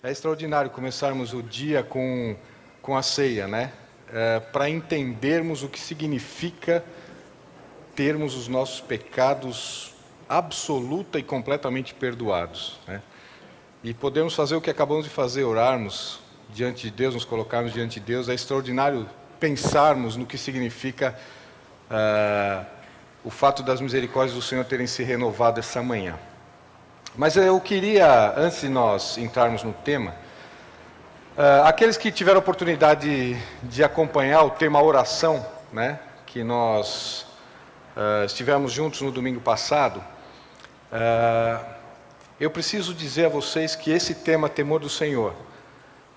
É extraordinário começarmos o dia com a ceia, né? Para entendermos o que significa termos os nossos pecados absoluta e completamente perdoados, né? E podemos fazer o que acabamos de fazer, orarmos diante de Deus, nos colocarmos diante de Deus. É extraordinário pensarmos no que significa o fato das misericórdias do Senhor terem se renovado essa manhã. Mas eu queria, antes de nós entrarmos no tema, aqueles que tiveram a oportunidade de acompanhar o tema oração, né, que nós estivemos juntos no domingo passado, eu preciso dizer a vocês que esse tema, temor do Senhor,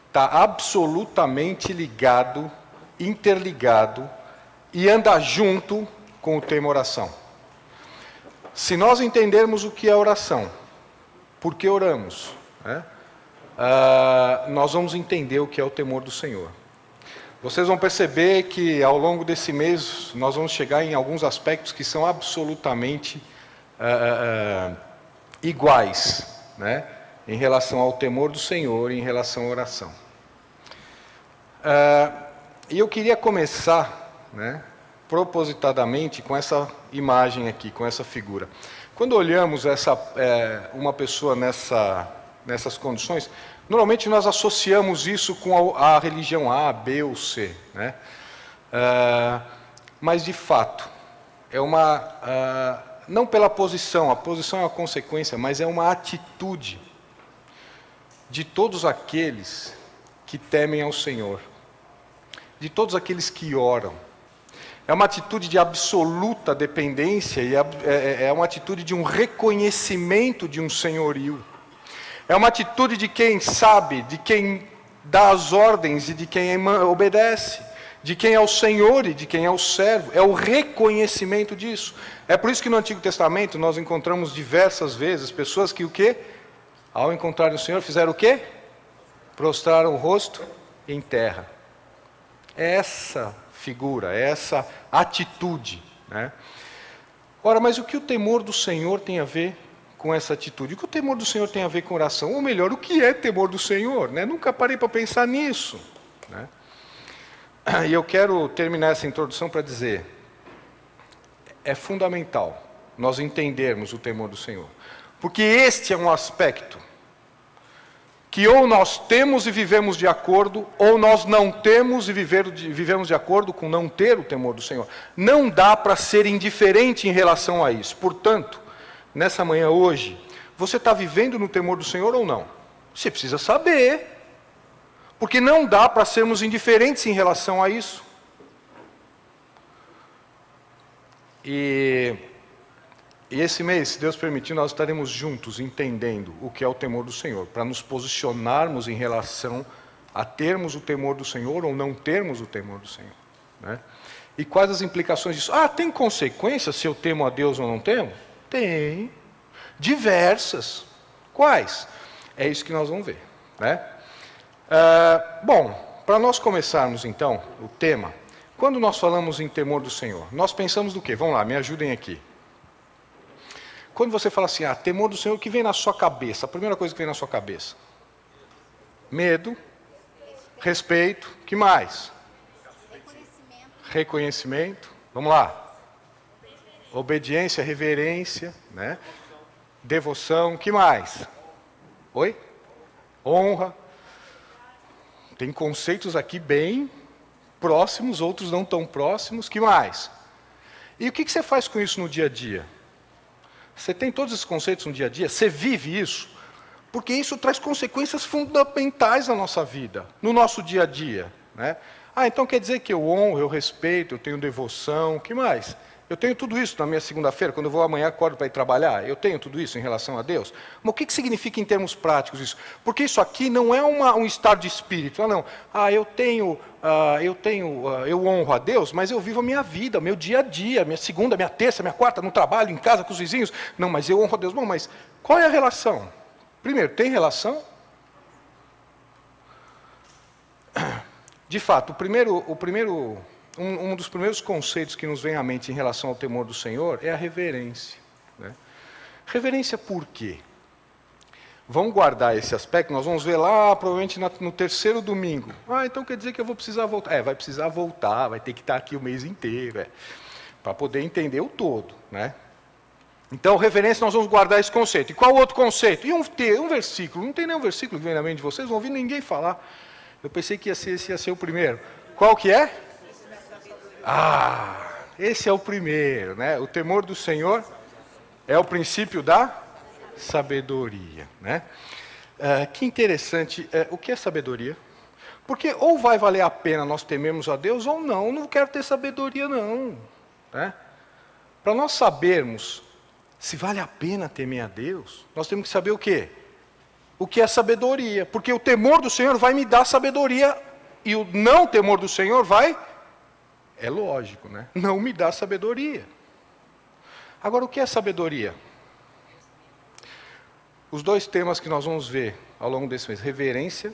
está absolutamente ligado, interligado e anda junto com o tema oração. Se nós entendermos o que é oração, por que oramos, né? Nós vamos entender o que é o temor do Senhor. Vocês vão perceber que ao longo desse mês nós vamos chegar em alguns aspectos que são absolutamente iguais, né? Em relação ao temor do Senhor e em relação à oração. E eu queria começar, né, propositadamente com essa imagem aqui, com essa figura. Quando olhamos uma pessoa nessas condições, normalmente nós associamos isso com a religião A, B ou C, né? Mas de fato, não pela posição, a posição é uma consequência, mas é uma atitude de todos aqueles que temem ao Senhor, de todos aqueles que oram. É uma atitude de absoluta dependência e é uma atitude de um reconhecimento de um senhorio. É uma atitude de quem sabe, de quem dá as ordens e de quem obedece, de quem é o Senhor e de quem é o servo. É o reconhecimento disso. É por isso que no Antigo Testamento nós encontramos diversas vezes pessoas que o quê? Ao encontrar o Senhor fizeram o quê? Prostraram o rosto em terra. É essa figura, essa atitude, né? Ora, mas o que o temor do Senhor tem a ver com essa atitude? O que o temor do Senhor tem a ver com oração? Ou melhor, o que é temor do Senhor, né? Nunca parei para pensar nisso, né? E eu quero terminar essa introdução para dizer, é fundamental nós entendermos o temor do Senhor, porque este é um aspecto que ou nós temos e vivemos de acordo, ou nós não temos e vivemos de acordo com não ter o temor do Senhor. Não dá para ser indiferente em relação a isso. Portanto, nessa manhã hoje, você está vivendo no temor do Senhor ou não? Você precisa saber, porque não dá para sermos indiferentes em relação a isso. E esse mês, se Deus permitir, nós estaremos juntos entendendo o que é o temor do Senhor, para nos posicionarmos em relação a termos o temor do Senhor ou não termos o temor do Senhor, né? E quais as implicações disso? Tem consequências se eu temo a Deus ou não temo? Tem. Diversas. Quais? É isso que nós vamos ver, né? Bom, para nós começarmos então o tema, quando nós falamos em temor do Senhor, nós pensamos do quê? Vamos lá, me ajudem aqui. Quando você fala assim, temor do Senhor, o que vem na sua cabeça? A primeira coisa que vem na sua cabeça? Medo, respeito, que mais? Reconhecimento. Vamos lá. Obediência, reverência, né? Devoção, que mais? Oi? Honra. Tem conceitos aqui bem próximos, outros não tão próximos, que mais? E o que você faz com isso no dia a dia? Você tem todos esses conceitos no dia a dia? Você vive isso? Porque isso traz consequências fundamentais na nossa vida, no nosso dia a dia, né? Então quer dizer que eu honro, eu respeito, eu tenho devoção, o que mais? Eu tenho tudo isso na minha segunda-feira, quando eu vou amanhã, acordo para ir trabalhar, eu tenho tudo isso em relação a Deus? Mas o que significa em termos práticos isso? Porque isso aqui não é um estado de espírito, não. Eu honro a Deus, mas eu vivo a minha vida, meu dia a dia, minha segunda, minha terça, minha quarta, no trabalho, em casa, com os vizinhos. Não, mas eu honro a Deus. Bom, mas qual é a relação? Primeiro, tem relação? De fato, um dos primeiros conceitos que nos vem à mente em relação ao temor do Senhor é a reverência, né? Reverência por quê? vamos guardar esse aspecto, nós vamos ver lá, provavelmente no terceiro domingo. Então quer dizer que eu vou precisar voltar. Vai precisar voltar, vai ter que estar aqui o mês inteiro, para poder entender o todo, né? Então, referência, nós vamos guardar esse conceito. E qual outro conceito? E um versículo, não tem nenhum versículo que vem na mente de vocês, não ouvi ninguém falar. Eu pensei que esse ia ser o primeiro. Qual que é? Esse é o primeiro, né? O temor do Senhor é o princípio da sabedoria, né? Que interessante. O que é sabedoria? Porque ou vai valer a pena nós temermos a Deus, ou não. Eu não quero ter sabedoria, não. Né? Para nós sabermos se vale a pena temer a Deus, nós temos que saber o quê? O que é sabedoria. Porque o temor do Senhor vai me dar sabedoria, e o não temor do Senhor vai, é lógico, né? Não me dá sabedoria. Agora, o que é sabedoria? Os dois temas que nós vamos ver ao longo desse mês: reverência,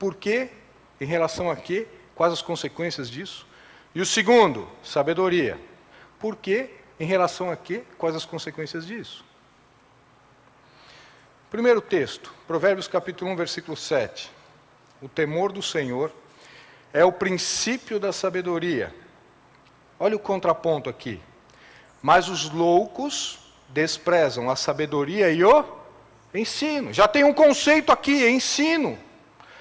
por quê, em relação a quê, quais as consequências disso. E o segundo, sabedoria, por quê, em relação a quê, quais as consequências disso. Primeiro texto, Provérbios capítulo 1, versículo 7. O temor do Senhor é o princípio da sabedoria. Olha o contraponto aqui. Mas os loucos desprezam a sabedoria e o ensino. Já tem um conceito aqui, ensino,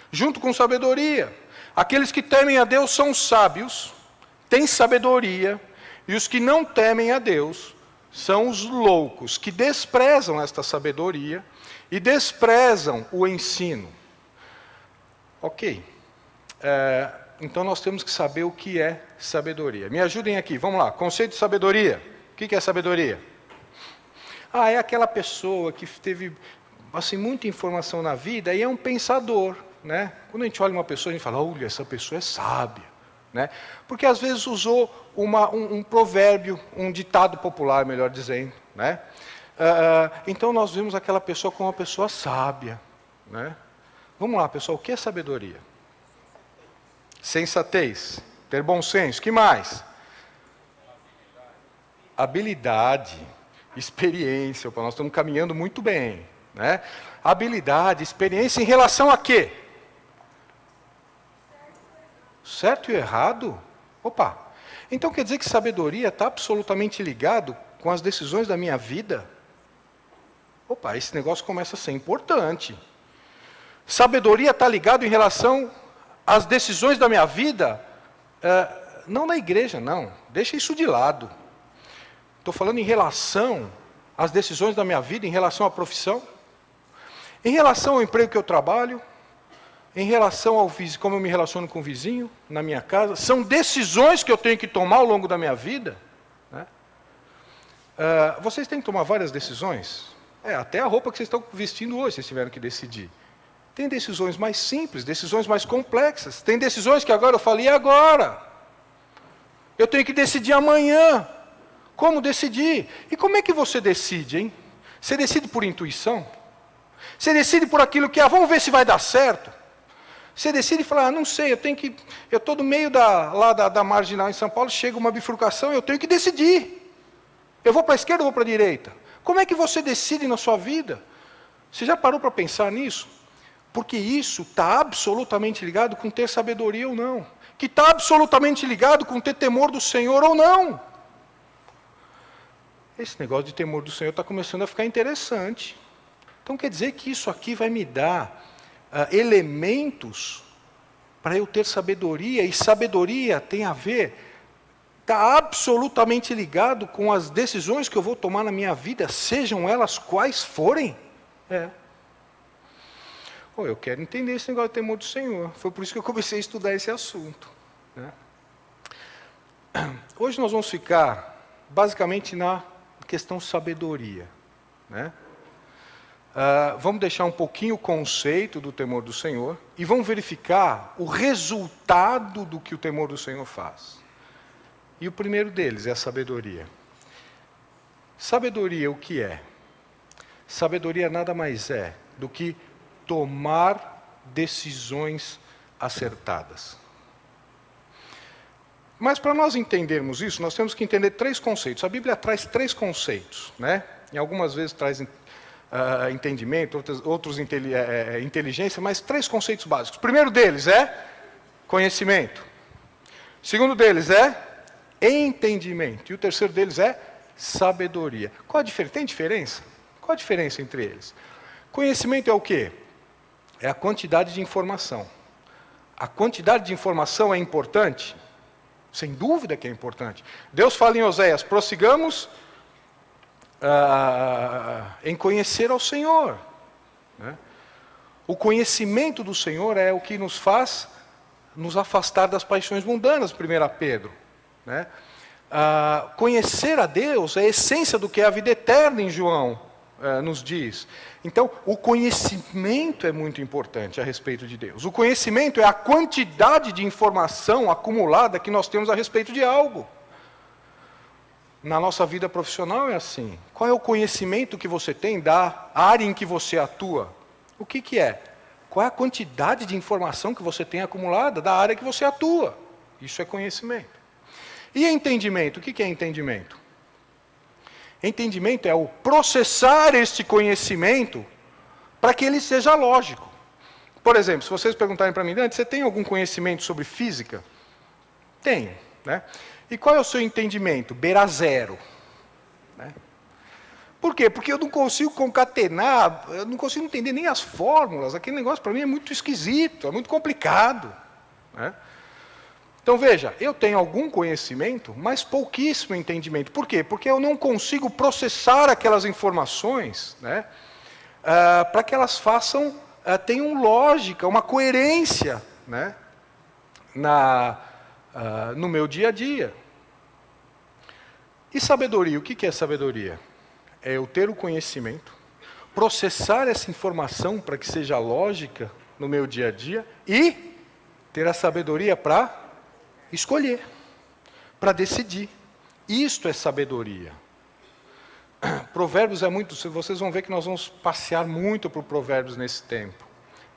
junto com sabedoria. Aqueles que temem a Deus são sábios, têm sabedoria, e os que não temem a Deus são os loucos, que desprezam esta sabedoria e desprezam o ensino. Ok. Então nós temos que saber o que é sabedoria. Me ajudem aqui, vamos lá. Conceito de sabedoria. O que é sabedoria? É aquela pessoa que teve assim, muita informação na vida e é um pensador, né? Quando a gente olha uma pessoa, a gente fala, olha, essa pessoa é sábia. Né? Porque às vezes usou um provérbio, um ditado popular, melhor dizendo. Né? Então nós vemos aquela pessoa como uma pessoa sábia. Né? Vamos lá, pessoal, o que é sabedoria? Sensatez, ter bom senso, que mais? Habilidade, experiência. Nós estamos caminhando muito bem. Né? Habilidade, experiência em relação a quê? Certo e errado? Então quer dizer que sabedoria está absolutamente ligado com as decisões da minha vida? Esse negócio começa a ser importante. Sabedoria está ligado em relação às decisões da minha vida? Não na igreja, não. Deixa isso de lado. Estou falando em relação às decisões da minha vida, em relação à profissão, em relação ao emprego que eu trabalho, em relação ao vizinho, como eu me relaciono com o vizinho, na minha casa. São decisões que eu tenho que tomar ao longo da minha vida. Né? Vocês têm que tomar várias decisões. Até a roupa que vocês estão vestindo hoje, vocês tiveram que decidir. Tem decisões mais simples, decisões mais complexas. Tem decisões que agora eu falei, e agora? Eu tenho que decidir amanhã. Como decidir? E como é que você decide, hein? Você decide por intuição? Você decide por aquilo que vamos ver se vai dar certo? Você decide e fala, não sei, eu estou no meio da marginal em São Paulo, chega uma bifurcação, eu tenho que decidir. Eu vou para a esquerda ou vou para a direita? Como é que você decide na sua vida? Você já parou para pensar nisso? Porque isso está absolutamente ligado com ter sabedoria ou não. Que está absolutamente ligado com ter temor do Senhor ou não. Esse negócio de temor do Senhor está começando a ficar interessante. Então quer dizer que isso aqui vai me dar elementos para eu ter sabedoria, e sabedoria tem a ver, está absolutamente ligado com as decisões que eu vou tomar na minha vida, sejam elas quais forem. Eu quero entender esse negócio de temor do Senhor. Foi por isso que eu comecei a estudar esse assunto. Né? Hoje nós vamos ficar basicamente na questão sabedoria. Né? Vamos deixar um pouquinho o conceito do temor do Senhor e vamos verificar o resultado do que o temor do Senhor faz. E o primeiro deles é a sabedoria. Sabedoria, o que é? Sabedoria nada mais é do que tomar decisões acertadas. Mas para nós entendermos isso, nós temos que entender três conceitos. A Bíblia traz três conceitos, né? E algumas vezes traz entendimento, outros inteligência, mas 3 conceitos básicos. O primeiro deles é conhecimento. O segundo deles é entendimento. E o terceiro deles é sabedoria. Qual a diferença? Tem diferença? Qual a diferença entre eles? Conhecimento é o quê? É a quantidade de informação. A quantidade de informação é importante? Sem dúvida que é importante. Deus fala em Oséias, prossigamos em conhecer ao Senhor. Né? O conhecimento do Senhor é o que nos faz nos afastar das paixões mundanas, 1 Pedro. Né? Conhecer a Deus é a essência do que é a vida eterna, em João nos diz. Então, o conhecimento é muito importante a respeito de Deus. O conhecimento é a quantidade de informação acumulada que nós temos a respeito de algo. Na nossa vida profissional é assim. Qual é o conhecimento que você tem da área em que você atua? O que é? Qual é a quantidade de informação que você tem acumulada da área que você atua? Isso é conhecimento. E entendimento? O que é entendimento? Entendimento é o processar este conhecimento para que ele seja lógico. Por exemplo, se vocês perguntarem para mim, Dante, você tem algum conhecimento sobre física? Tenho, né? E qual é o seu entendimento? Beira zero. Né? Por quê? Porque eu não consigo concatenar, eu não consigo entender nem as fórmulas. Aquele negócio para mim é muito esquisito, é muito complicado. Né? Então veja, eu tenho algum conhecimento, mas pouquíssimo entendimento. Por quê? Porque eu não consigo processar aquelas informações, né, para que elas tenham lógica, uma coerência, né, no meu dia a dia. E sabedoria, o que é sabedoria? É eu ter o conhecimento, processar essa informação para que seja lógica no meu dia a dia e ter a sabedoria para escolher, para decidir. Isto é sabedoria. Provérbios é muito... Vocês vão ver que nós vamos passear muito por Provérbios nesse tempo.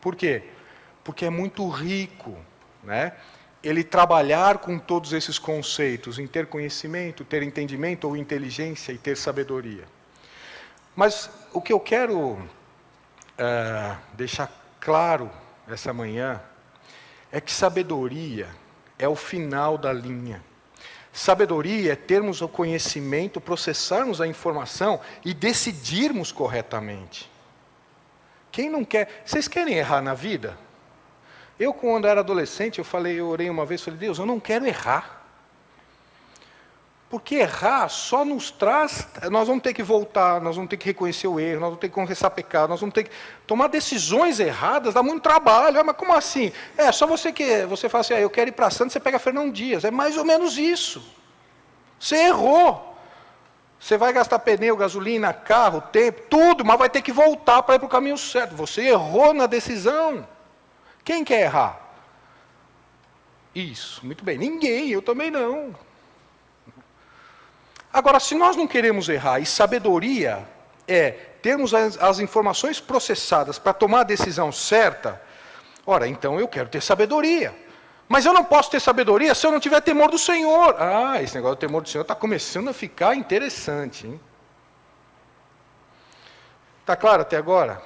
Por quê? Porque é muito rico, né? Ele trabalhar com todos esses conceitos, em ter conhecimento, ter entendimento ou inteligência e ter sabedoria. Mas o que eu quero deixar claro essa manhã é que sabedoria é o final da linha. Sabedoria é termos o conhecimento, processarmos a informação e decidirmos corretamente. Quem não quer... Vocês querem errar na vida? Eu, quando era adolescente, eu orei uma vez, falei, Deus, eu não quero errar. Porque errar só nos traz... Nós vamos ter que voltar, nós vamos ter que reconhecer o erro, nós vamos ter que confessar pecado, nós vamos ter que tomar decisões erradas, dá muito trabalho. Mas como assim? Só você fala assim, eu quero ir para Santos, você pega Fernão Dias. É mais ou menos isso. Você errou. Você vai gastar pneu, gasolina, carro, tempo, tudo, mas vai ter que voltar para ir para o caminho certo. Você errou na decisão. Quem quer errar? Isso, muito bem. Ninguém, eu também não. Agora, se nós não queremos errar, e sabedoria é termos as informações processadas para tomar a decisão certa, ora, então eu quero ter sabedoria. Mas eu não posso ter sabedoria se eu não tiver temor do Senhor. Esse negócio do temor do Senhor está começando a ficar interessante. Hein? Está claro até agora?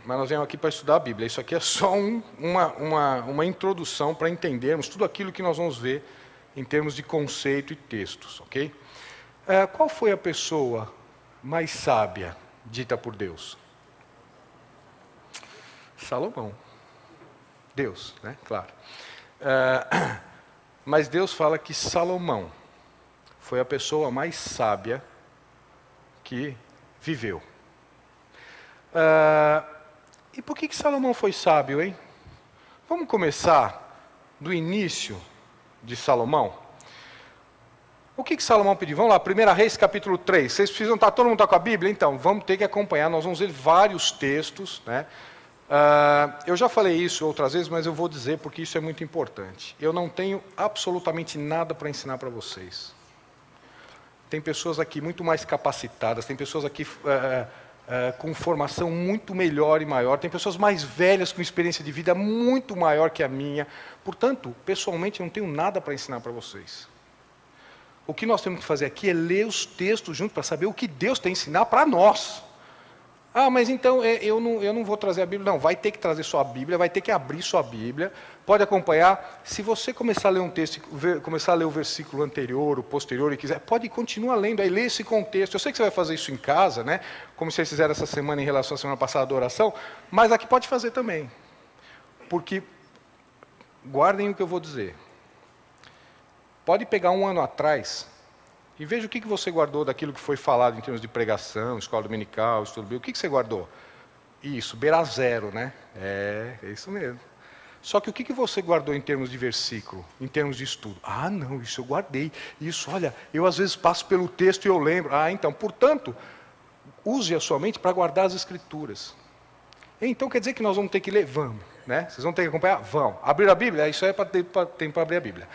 Mas nós viemos aqui para estudar a Bíblia. Isso aqui é só uma introdução para entendermos tudo aquilo que nós vamos ver em termos de conceito e textos, ok? Qual foi a pessoa mais sábia dita por Deus? Salomão. Deus, né? Claro. Mas Deus fala que Salomão foi a pessoa mais sábia que viveu. E por que Salomão foi sábio, hein? Vamos começar do início de Salomão. O que Salomão pediu? Vamos lá, 1 Reis, capítulo 3. Vocês precisam estar, todo mundo está com a Bíblia? Então, vamos ter que acompanhar, nós vamos ver vários textos, né? Eu já falei isso outras vezes, mas eu vou dizer porque isso é muito importante. Eu não tenho absolutamente nada para ensinar para vocês. Tem pessoas aqui muito mais capacitadas, tem pessoas aqui com formação muito melhor e maior, tem pessoas mais velhas com experiência de vida muito maior que a minha. Portanto, pessoalmente, eu não tenho nada para ensinar para vocês. O que nós temos que fazer aqui é ler os textos juntos para saber o que Deus tem a ensinar para nós. Ah, mas então eu não vou trazer a Bíblia. Não, vai ter que trazer sua Bíblia, vai ter que abrir sua Bíblia. Pode acompanhar. Se você começar a ler um texto, começar a ler o versículo anterior, o posterior e quiser, pode continuar lendo, aí lê esse contexto. Eu sei que você vai fazer isso em casa, né? Como vocês fizeram essa semana em relação à semana passada da oração, mas aqui pode fazer também. Porque, guardem o que eu vou dizer. Pode pegar um ano atrás e veja o que você guardou daquilo que foi falado em termos de pregação, escola dominical, estudo bíblico. O que você guardou? Isso, beira zero, né? É isso mesmo. Só que o que você guardou em termos de versículo, em termos de estudo? Ah, não, isso eu guardei. Isso, olha, eu às vezes passo pelo texto e eu lembro. Ah, então, portanto, use a sua mente para guardar as Escrituras. Então quer dizer que nós vamos ter que ler? Vamos, né? Vocês vão ter que acompanhar? Vão. Abrir a Bíblia? Isso é para tempo para abrir a Bíblia.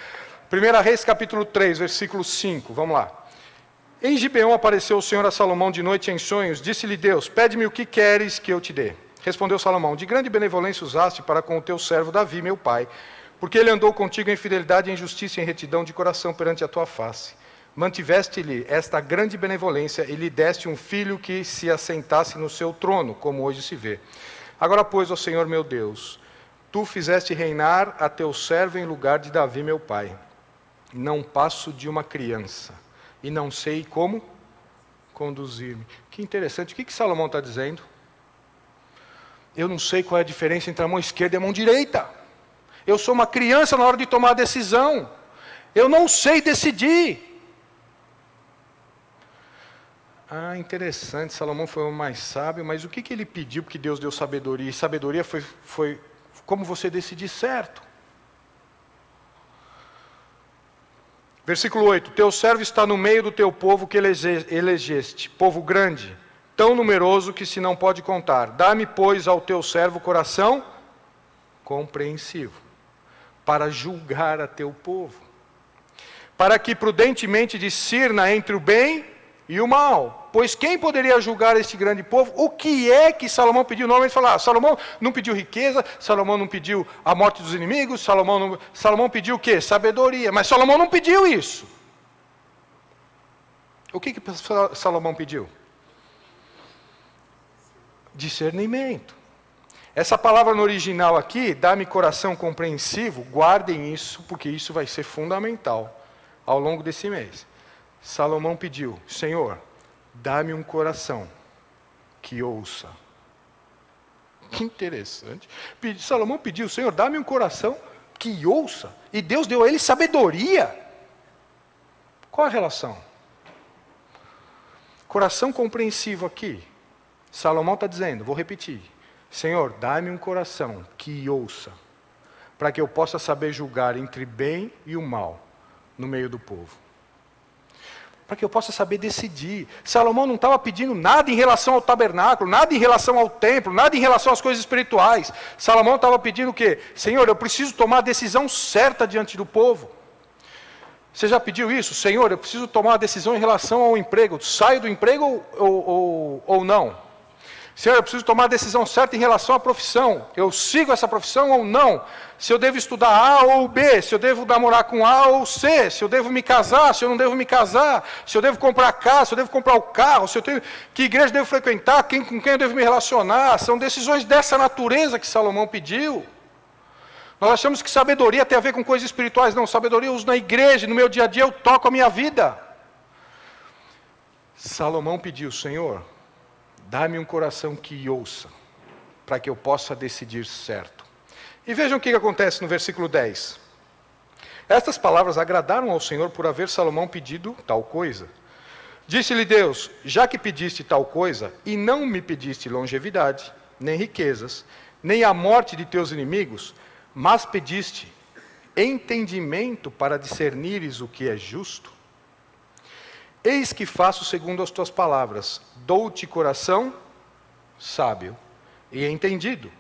1 Reis, capítulo 3, versículo 5, vamos lá. Em Gibeão apareceu o Senhor a Salomão de noite em sonhos, disse-lhe Deus, pede-me o que queres que eu te dê. Respondeu Salomão, de grande benevolência usaste para com o teu servo Davi, meu pai, porque ele andou contigo em fidelidade, em justiça e em retidão de coração perante a tua face. Mantiveste-lhe esta grande benevolência e lhe deste um filho que se assentasse no seu trono, como hoje se vê. Agora, pois, ó Senhor meu Deus, tu fizeste reinar a teu servo em lugar de Davi, meu pai. Não passo de uma criança e não sei como conduzir-me. Que interessante, o que Salomão está dizendo? Eu não sei qual é a diferença entre a mão esquerda e a mão direita. Eu sou uma criança na hora de tomar a decisão. Eu não sei decidir. Ah, interessante, Salomão foi o mais sábio, mas o que ele pediu porque Deus deu sabedoria? E sabedoria foi como você decidir certo. Versículo 8, teu servo está no meio do teu povo que elegeste, povo grande, tão numeroso que se não pode contar. Dá-me, pois, ao teu servo coração compreensivo, para julgar a teu povo, para que prudentemente discirna entre o bem e o mal. Pois quem poderia julgar este grande povo? O que é que Salomão pediu? Normalmente fala, Salomão não pediu riqueza, Salomão não pediu a morte dos inimigos, Salomão pediu o quê? Sabedoria. Mas Salomão não pediu isso. O que Salomão pediu? Discernimento. Essa palavra no original aqui, dá-me coração compreensivo, guardem isso, porque isso vai ser fundamental ao longo desse mês. Salomão pediu, Senhor, dá-me um coração que ouça. Que interessante. Salomão pediu, Senhor, dá-me um coração que ouça. E Deus deu a ele sabedoria. Qual a relação? Coração compreensivo aqui. Salomão está dizendo, vou repetir. Senhor, dá-me um coração que ouça, para que eu possa saber julgar entre bem e o mal no meio do povo. Para que eu possa saber decidir. Salomão não estava pedindo nada em relação ao tabernáculo, nada em relação ao templo, nada em relação às coisas espirituais. Salomão estava pedindo o quê? Senhor, eu preciso tomar a decisão certa diante do povo. Você já pediu isso? Senhor, eu preciso tomar a decisão em relação ao emprego. Saio do emprego ou não? Senhor, eu preciso tomar a decisão certa em relação à profissão. Eu sigo essa profissão ou não? Se eu devo estudar A ou B, se eu devo namorar com A ou C, se eu devo me casar, se eu não devo me casar, se eu devo comprar casa, se eu devo comprar o carro, se eu tenho, que igreja eu devo frequentar, com quem eu devo me relacionar. São decisões dessa natureza que Salomão pediu. Nós achamos que sabedoria tem a ver com coisas espirituais. Não, sabedoria eu uso na igreja, no meu dia a dia eu toco a minha vida. Salomão pediu, Senhor, dá-me um coração que ouça, para que eu possa decidir certo. E vejam o que acontece no versículo 10. Estas palavras agradaram ao Senhor por haver Salomão pedido tal coisa. Disse-lhe Deus, já que pediste tal coisa, e não me pediste longevidade, nem riquezas, nem a morte de teus inimigos, mas pediste entendimento para discernires o que é justo, eis que faço segundo as tuas palavras, dou-te coração sábio e entendido,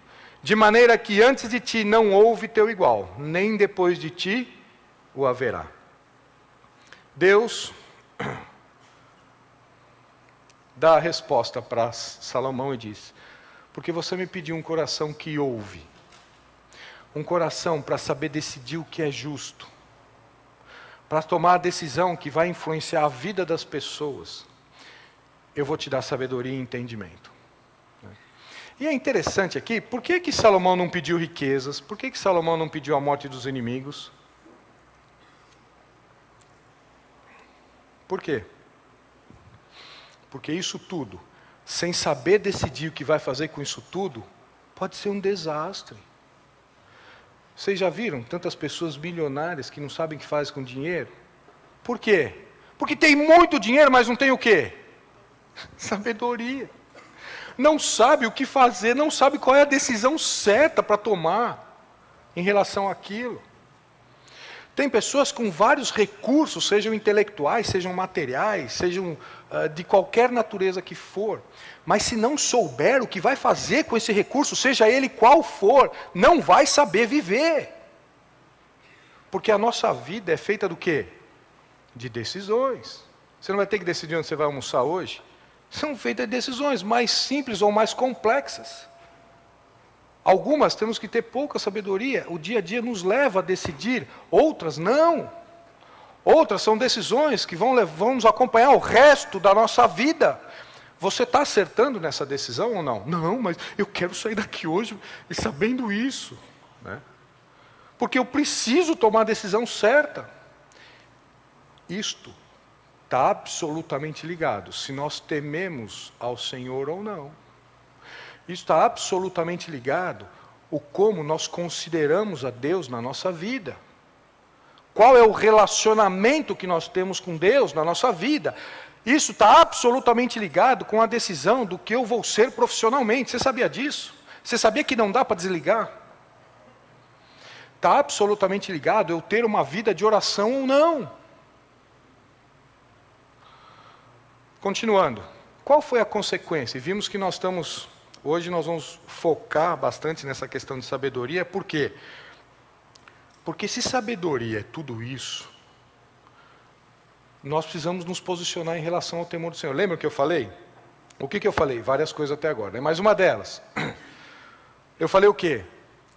de maneira que antes de ti não houve teu igual, nem depois de ti o haverá. Deus dá a resposta para Salomão e diz, porque você me pediu um coração que ouve, um coração para saber decidir o que é justo, para tomar a decisão que vai influenciar a vida das pessoas, eu vou te dar sabedoria e entendimento. E é interessante aqui, por que que Salomão não pediu riquezas? Por que que Salomão não pediu a morte dos inimigos? Por quê? Porque isso tudo, sem saber decidir o que vai fazer com isso tudo, pode ser um desastre. Vocês já viram tantas pessoas milionárias que não sabem o que faz com dinheiro? Por quê? Porque tem muito dinheiro, mas não tem o quê? Sabedoria. Não sabe o que fazer, não sabe qual é a decisão certa para tomar em relação àquilo. Tem pessoas com vários recursos, sejam intelectuais, sejam materiais, sejam de qualquer natureza que for, mas se não souber o que vai fazer com esse recurso, seja ele qual for, não vai saber viver. Porque a nossa vida é feita do quê? De decisões. Você não vai ter que decidir onde você vai almoçar hoje? São feitas decisões mais simples ou mais complexas. Algumas temos que ter pouca sabedoria, o dia a dia nos leva a decidir, outras não. Outras são decisões que vão nos acompanhar o resto da nossa vida. Você está acertando nessa decisão ou não? Não, mas eu quero sair daqui hoje e sabendo isso. Né? Porque eu preciso tomar a decisão certa. Isto está absolutamente ligado, se nós tememos ao Senhor ou não. Isso está absolutamente ligado o como nós consideramos a Deus na nossa vida. Qual é o relacionamento que nós temos com Deus na nossa vida? Isso está absolutamente ligado com a decisão do que eu vou ser profissionalmente. Você sabia disso? Você sabia que não dá para desligar? Está absolutamente ligado eu ter uma vida de oração ou não. Continuando. Qual foi a consequência? E vimos que hoje nós vamos focar bastante nessa questão de sabedoria. Por quê? Porque se sabedoria é tudo isso, nós precisamos nos posicionar em relação ao temor do Senhor. Lembra o que eu falei? O que eu falei? Várias coisas até agora. Mas uma delas, eu falei o quê?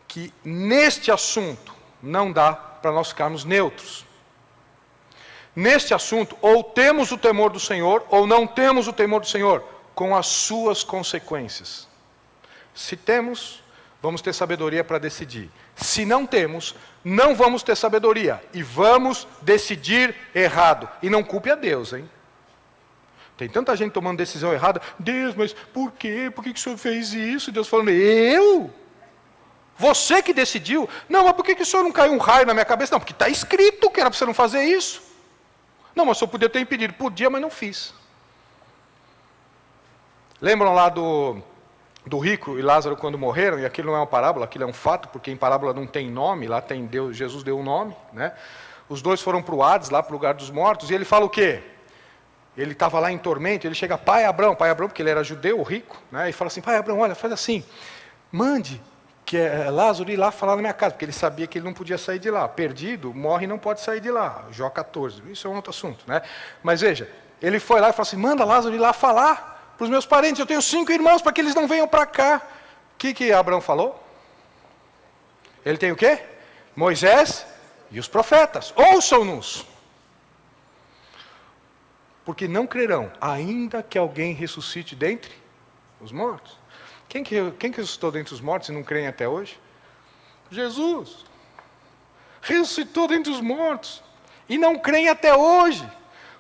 Que neste assunto não dá para nós ficarmos neutros. Neste assunto, ou temos o temor do Senhor, ou não temos o temor do Senhor, com as suas consequências. Se temos, vamos ter sabedoria para decidir. Se não temos, não vamos ter sabedoria. E vamos decidir errado. E não culpe a Deus, hein? Tem tanta gente tomando decisão errada. Deus, mas por quê? Por que o Senhor fez isso? E Deus falando, eu? Você que decidiu? Não, mas por que o Senhor não caiu um raio na minha cabeça? Não, porque está escrito que era para você não fazer isso. Não, mas o Senhor podia ter impedido. Podia, mas não fiz. Lembram lá do rico e Lázaro quando morreram, e aquilo não é uma parábola, aquilo é um fato, porque em parábola não tem nome, lá tem Deus, Jesus deu um nome, né? Os dois foram para o Hades, lá para o lugar dos mortos, e ele fala o quê? Ele estava lá em tormento, ele chega, pai Abraão, porque ele era judeu, rico, né? E fala assim, pai Abraão, olha, faz assim, mande que Lázaro ir lá falar na minha casa, porque ele sabia que ele não podia sair de lá, perdido, morre e não pode sair de lá, Jó 14, isso é um outro assunto, né? Mas veja, ele foi lá e falou assim, manda Lázaro ir lá falar para os meus parentes, eu tenho 5 irmãos, para que eles não venham para cá. O que Abraão falou? Ele tem o quê? Moisés e os profetas. Ouçam-nos. Porque não crerão, ainda que alguém ressuscite dentre os mortos. Quem que ressuscitou dentre os mortos e não creem até hoje? Jesus. Ressuscitou dentre os mortos e não creem até hoje.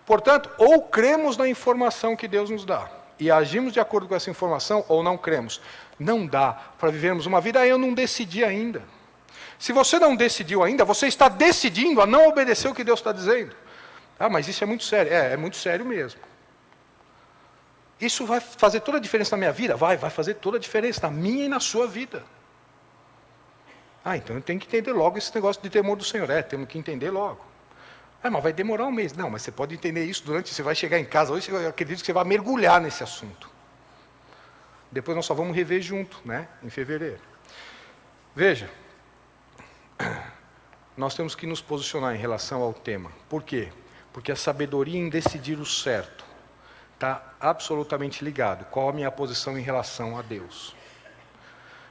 Portanto, ou cremos na informação que Deus nos dá, e agimos de acordo com essa informação, ou não cremos. Não dá para vivermos uma vida, eu não decidi ainda. Se você não decidiu ainda, você está decidindo a não obedecer o que Deus está dizendo. Ah, mas isso é muito sério. É muito sério mesmo. Isso vai fazer toda a diferença na minha vida? Vai fazer toda a diferença na minha e na sua vida. Ah, então eu tenho que entender logo esse negócio de temor do Senhor. Temos que entender logo. Ah, mas vai demorar um mês. Não, mas você pode entender isso você vai chegar em casa hoje, eu acredito que você vai mergulhar nesse assunto. Depois nós só vamos rever junto, né? Em fevereiro. Veja, nós temos que nos posicionar em relação ao tema. Por quê? Porque a sabedoria em decidir o certo está absolutamente ligado. Qual a minha posição em relação a Deus?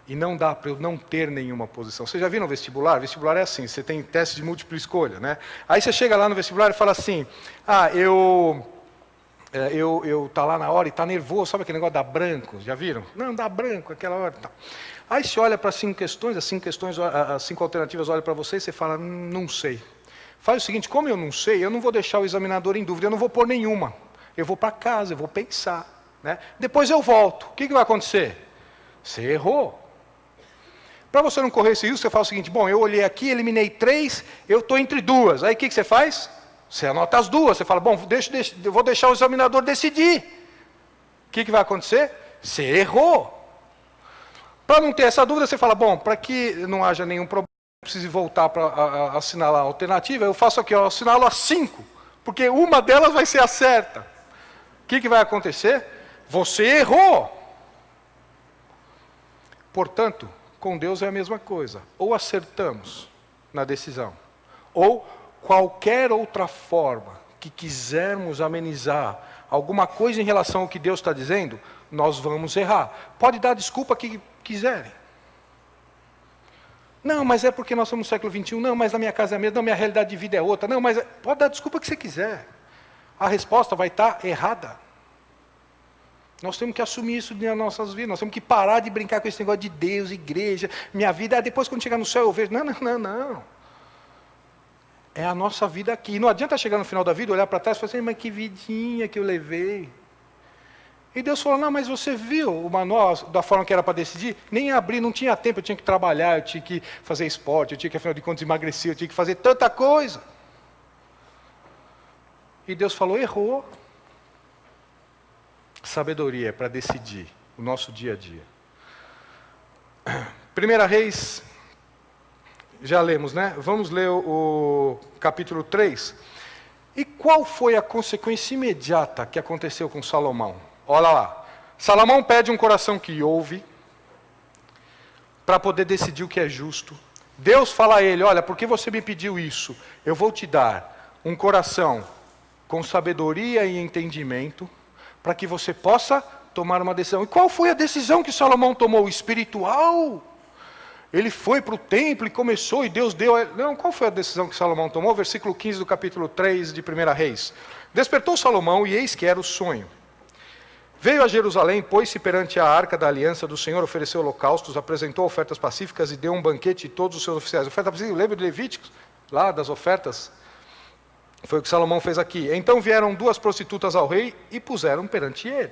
E não dá para eu não ter nenhuma posição. Você já viu no vestibular? Vestibular é assim, você tem teste de múltipla escolha, né? Aí você chega lá no vestibular e fala assim, eu eu tá lá na hora e tá nervoso, sabe aquele negócio dá branco? Já viram? Não, dá branco, aquela hora. Tá. Aí você olha para as 5 questões, as 5 alternativas olham para você e você fala, não sei. Faz o seguinte, como eu não sei, eu não vou deixar o examinador em dúvida, eu não vou pôr nenhuma. Eu vou para casa, eu vou pensar. Né? Depois eu volto. O que vai acontecer? Você errou. Para você não correr esse risco, você faz o seguinte, bom, eu olhei aqui, eliminei 3, eu estou entre 2. Aí o que você faz? Você anota as 2, você fala, bom, eu vou deixar o examinador decidir. O que vai acontecer? Você errou. Para não ter essa dúvida, você fala, bom, para que não haja nenhum problema, não precise voltar para assinalar a alternativa, eu faço aqui, eu assinalo as 5, porque uma delas vai ser a certa. O que vai acontecer? Você errou. Portanto, com Deus é a mesma coisa. Ou acertamos na decisão, ou qualquer outra forma que quisermos amenizar alguma coisa em relação ao que Deus está dizendo, nós vamos errar. Pode dar a desculpa que quiserem. Não, mas é porque nós somos no século XXI. Não, mas na minha casa é a mesma. Não, minha realidade de vida é outra. Não, mas pode dar a desculpa que você quiser. A resposta vai estar errada. Nós temos que assumir isso nas nossas vidas. Nós temos que parar de brincar com esse negócio de Deus, igreja, minha vida. Depois, quando chegar no céu, eu vejo. Não. É a nossa vida aqui. Não adianta chegar no final da vida, olhar para trás e falar assim, mas que vidinha que eu levei. E Deus falou, não, mas você viu o manual da forma que era para decidir? Nem abrir, não tinha tempo, eu tinha que trabalhar, eu tinha que fazer esporte, eu tinha que, afinal de contas, emagrecer, eu tinha que fazer tanta coisa. E Deus falou, errou. Sabedoria é para decidir o nosso dia a dia. 1 Reis, já lemos, né? Vamos ler o capítulo 3. E qual foi a consequência imediata que aconteceu com Salomão? Olha lá. Salomão pede um coração que ouve, para poder decidir o que é justo. Deus fala a ele, olha, porque você me pediu isso, eu vou te dar um coração com sabedoria e entendimento, para que você possa tomar uma decisão. E qual foi a decisão que Salomão tomou? Espiritual? Ele foi para o templo e começou, e Deus deu... Não, qual foi a decisão que Salomão tomou? Versículo 15 do capítulo 3 de 1 Reis. Despertou Salomão, e eis que era o sonho. Veio a Jerusalém, pôs-se perante a arca da aliança do Senhor, ofereceu holocaustos, apresentou ofertas pacíficas e deu um banquete a todos os seus oficiais. Oferta pacífica, lembra de Levíticos? Lá das ofertas. Foi o que Salomão fez aqui. Então vieram 2 prostitutas ao rei e puseram perante ele.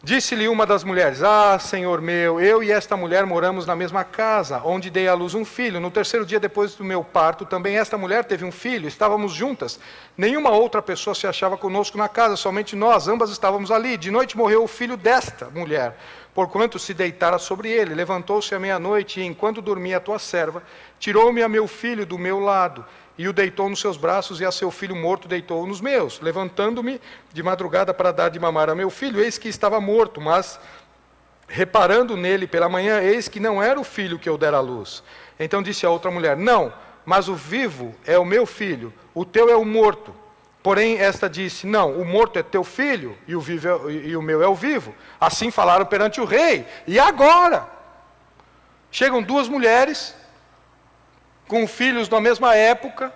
Disse-lhe uma das mulheres, Senhor meu, eu e esta mulher moramos na mesma casa, onde dei à luz um filho. No 3º dia depois do meu parto, também esta mulher teve um filho, estávamos juntas. Nenhuma outra pessoa se achava conosco na casa, somente nós, ambas estávamos ali. De noite morreu o filho desta mulher, porquanto se deitara sobre ele. Levantou-se à meia-noite, e enquanto dormia a tua serva, tirou-me a meu filho do meu lado, e o deitou nos seus braços, e a seu filho morto deitou nos meus. Levantando-me de madrugada para dar de mamar a meu filho, eis que estava morto, mas reparando nele pela manhã, eis que não era o filho que eu dera à luz. Então disse a outra mulher, não, mas o vivo é o meu filho, o teu é o morto. Porém esta disse, não, o morto é teu filho, e o vivo e o meu é o vivo. Assim falaram perante o rei. E agora? Chegam 2 mulheres com filhos na mesma época,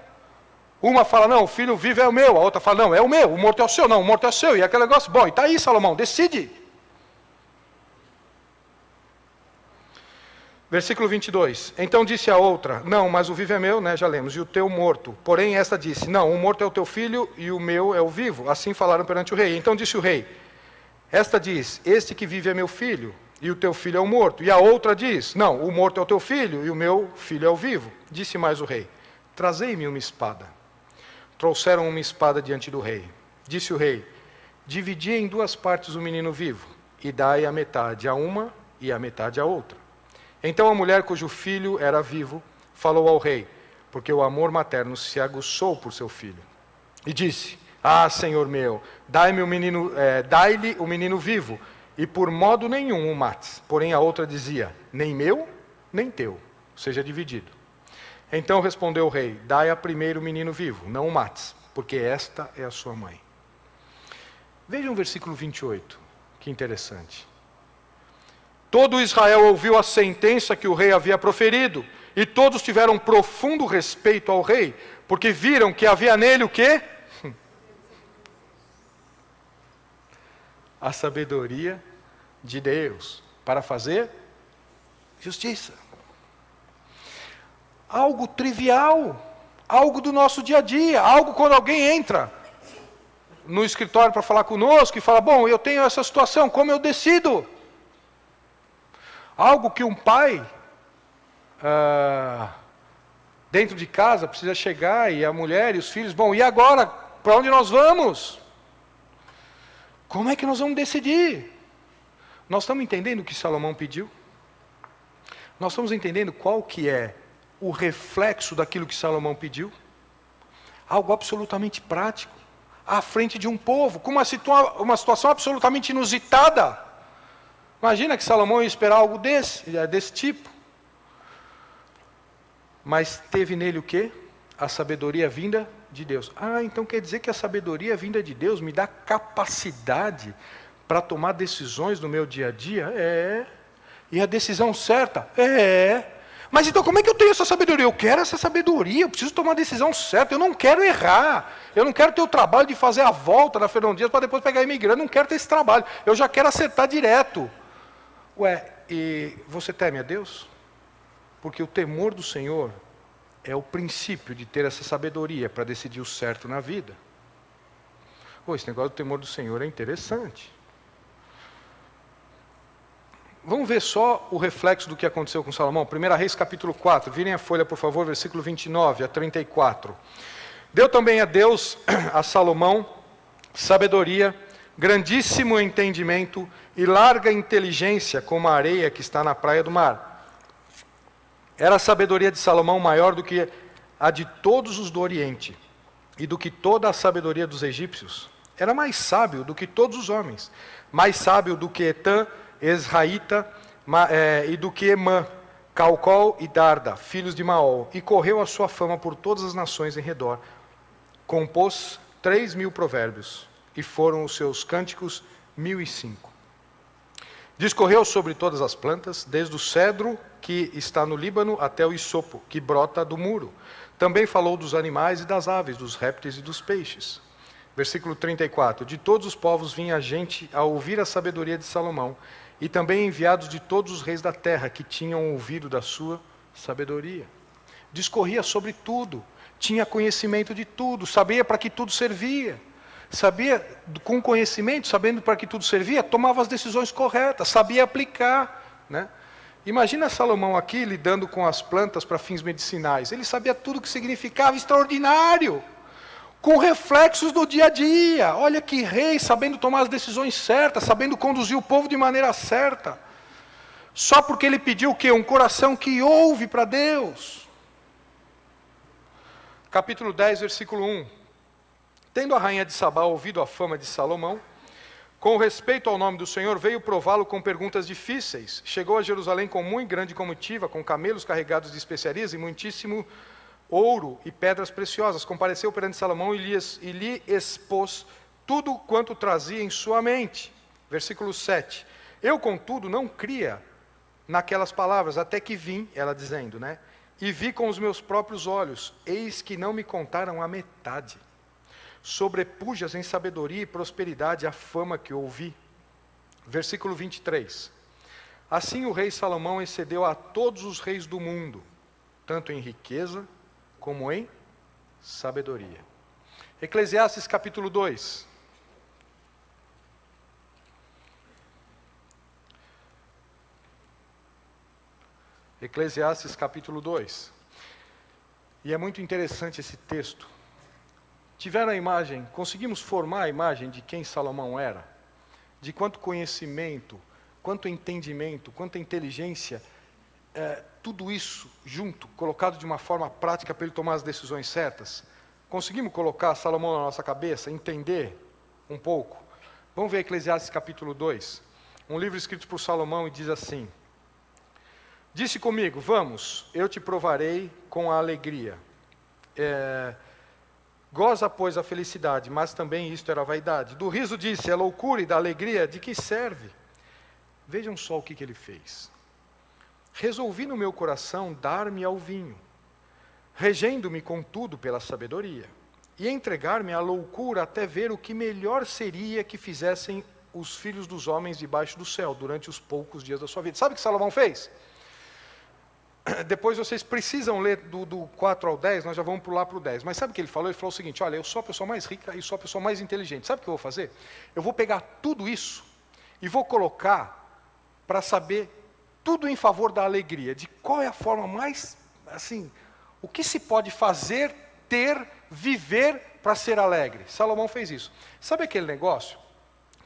uma fala, não, o filho vivo é o meu, a outra fala, não, é o meu, o morto é o seu, não, o morto é o seu, e aquele negócio, bom, e está aí Salomão, decide. Versículo 22, então disse a outra, não, mas o vivo é meu, né, já lemos, e o teu morto, porém esta disse, não, o morto é o teu filho e o meu é o vivo, assim falaram perante o rei. Então disse o rei, esta diz, este que vive é meu filho, e o teu filho é o morto. E a outra diz, não, o morto é o teu filho, e o meu filho é o vivo. Disse mais o rei, trazei-me uma espada. Trouxeram uma espada diante do rei. Disse o rei, dividi em 2 partes o menino vivo, e dai a metade a uma e a metade a outra. Então a mulher cujo filho era vivo, falou ao rei, porque o amor materno se aguçou por seu filho. E disse, Senhor meu, dai-lhe o menino vivo, e por modo nenhum o mates. Porém a outra dizia, nem meu, nem teu, seja dividido. Então respondeu o rei, dai a primeiro o menino vivo, não o mates, porque esta é a sua mãe. Vejam o versículo 28, que interessante. Todo Israel ouviu a sentença que o rei havia proferido, e todos tiveram profundo respeito ao rei, porque viram que havia nele o quê? a sabedoria de Deus para fazer justiça. Algo trivial, algo do nosso dia a dia, algo quando alguém entra no escritório para falar conosco e fala, bom, eu tenho essa situação, como eu decido? Algo que um pai, dentro de casa, precisa chegar, e a mulher e os filhos, bom, e agora? Para onde nós vamos? Como é que nós vamos decidir? Nós estamos entendendo o que Salomão pediu? Nós estamos entendendo qual que é o reflexo daquilo que Salomão pediu? Algo absolutamente prático, à frente de um povo, com uma situação absolutamente inusitada. Imagina que Salomão ia esperar algo desse tipo. Mas teve nele o quê? A sabedoria vinda de Deus. Então quer dizer que a sabedoria vinda de Deus me dá capacidade para tomar decisões no meu dia a dia? E a decisão certa? Mas então como é que eu tenho essa sabedoria? Eu quero essa sabedoria, eu preciso tomar a decisão certa, eu não quero errar, eu não quero ter o trabalho de fazer a volta da Fernão Dias para depois pegar imigrante, não quero ter esse trabalho, eu já quero acertar direto. E você teme a Deus? Porque o temor do Senhor é o princípio de ter essa sabedoria para decidir o certo na vida. Esse negócio do temor do Senhor é interessante. Vamos ver só o reflexo do que aconteceu com Salomão. 1 Reis capítulo 4, virem a folha por favor, versículo 29 a 34. Deu também a Deus, a Salomão, sabedoria, grandíssimo entendimento e larga inteligência como a areia que está na praia do mar. Era a sabedoria de Salomão maior do que a de todos os do Oriente e do que toda a sabedoria dos egípcios. Era mais sábio do que todos os homens, mais sábio do que Etã, Esraíta, e do que Emã, Calcol e Darda, filhos de Maol, e correu a sua fama por todas as nações em redor. Compôs 3.000 provérbios, e foram os seus cânticos 1.005. Discorreu sobre todas as plantas, desde o cedro que está no Líbano até o isopo, que brota do muro. Também falou dos animais e das aves, dos répteis e dos peixes. Versículo 34. De todos os povos vinha gente a ouvir a sabedoria de Salomão, e também enviados de todos os reis da terra, que tinham ouvido da sua sabedoria. Discorria sobre tudo, tinha conhecimento de tudo, sabia para que tudo servia. Sabia, com conhecimento, sabendo para que tudo servia, tomava as decisões corretas, sabia aplicar, né? Imagina Salomão aqui lidando com as plantas para fins medicinais. Ele sabia tudo o que significava, extraordinário, com reflexos do dia a dia. Olha que rei, sabendo tomar as decisões certas, sabendo conduzir o povo de maneira certa. Só porque ele pediu o quê? Um coração que ouve para Deus. Capítulo 10, versículo 1. Tendo a rainha de Sabá ouvido a fama de Salomão, com respeito ao nome do Senhor, veio prová-lo com perguntas difíceis. Chegou a Jerusalém com muito grande comitiva, com camelos carregados de especiarias e muitíssimo ouro e pedras preciosas. Compareceu perante Salomão e lhe expôs tudo quanto trazia em sua mente. Versículo 7. Eu, contudo, não cria naquelas palavras, até que vim, ela dizendo, né? E vi com os meus próprios olhos, eis que não me contaram a metade. Sobrepujas em sabedoria e prosperidade a fama que ouvi. Versículo 23. Assim o rei Salomão excedeu a todos os reis do mundo, tanto em riqueza como em sabedoria. Eclesiastes capítulo 2. Eclesiastes capítulo 2. E é muito interessante esse texto. Tiveram a imagem, conseguimos formar a imagem de quem Salomão era? De quanto conhecimento, quanto entendimento, quanta inteligência, tudo isso junto, colocado de uma forma prática para ele tomar as decisões certas. Conseguimos colocar Salomão na nossa cabeça, entender um pouco? Vamos ver Eclesiastes capítulo 2, um livro escrito por Salomão e diz assim: Disse comigo, vamos, eu te provarei com a alegria. Goza, pois, a felicidade, mas também isto era vaidade. Do riso disse, é loucura, e da alegria, de que serve? Vejam só o que ele fez. Resolvi no meu coração dar-me ao vinho, regendo-me, contudo, pela sabedoria, e entregar-me à loucura até ver o que melhor seria que fizessem os filhos dos homens debaixo do céu, durante os poucos dias da sua vida. Sabe o que Salomão fez? Depois vocês precisam ler do 4 ao 10, nós já vamos pular para o 10. Mas sabe o que ele falou? Ele falou o seguinte: olha, eu sou a pessoa mais rica e sou a pessoa mais inteligente. Sabe o que eu vou fazer? Eu vou pegar tudo isso e vou colocar para saber tudo em favor da alegria. De qual é a forma mais, assim, o que se pode fazer, ter, viver para ser alegre. Salomão fez isso. Sabe aquele negócio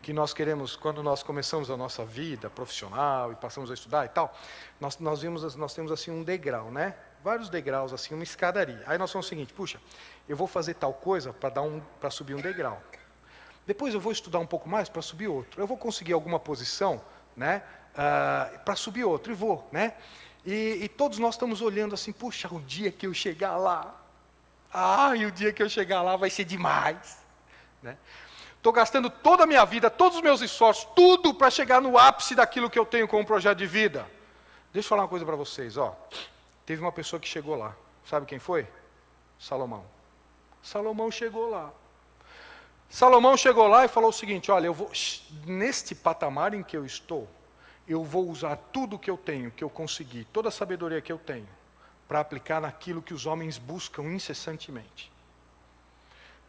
que nós queremos, quando nós começamos a nossa vida profissional e passamos a estudar e tal, nós temos assim um degrau, né? Vários degraus, assim, uma escadaria. Aí nós falamos o seguinte: puxa, eu vou fazer tal coisa para subir um degrau. Depois eu vou estudar um pouco mais para subir outro. Eu vou conseguir alguma posição, né? Para subir outro, e vou, né? E todos nós estamos olhando assim: puxa, o dia que eu chegar lá, e o dia que eu chegar lá vai ser demais, né? Estou gastando toda a minha vida, todos os meus esforços, tudo para chegar no ápice daquilo que eu tenho como projeto de vida. Deixa eu falar uma coisa para vocês, ó. Teve uma pessoa que chegou lá. Sabe quem foi? Salomão. Salomão chegou lá. Salomão chegou lá e falou o seguinte: olha, eu vou, neste patamar em que eu estou, eu vou usar tudo que eu tenho, que eu consegui, toda a sabedoria que eu tenho, para aplicar naquilo que os homens buscam incessantemente.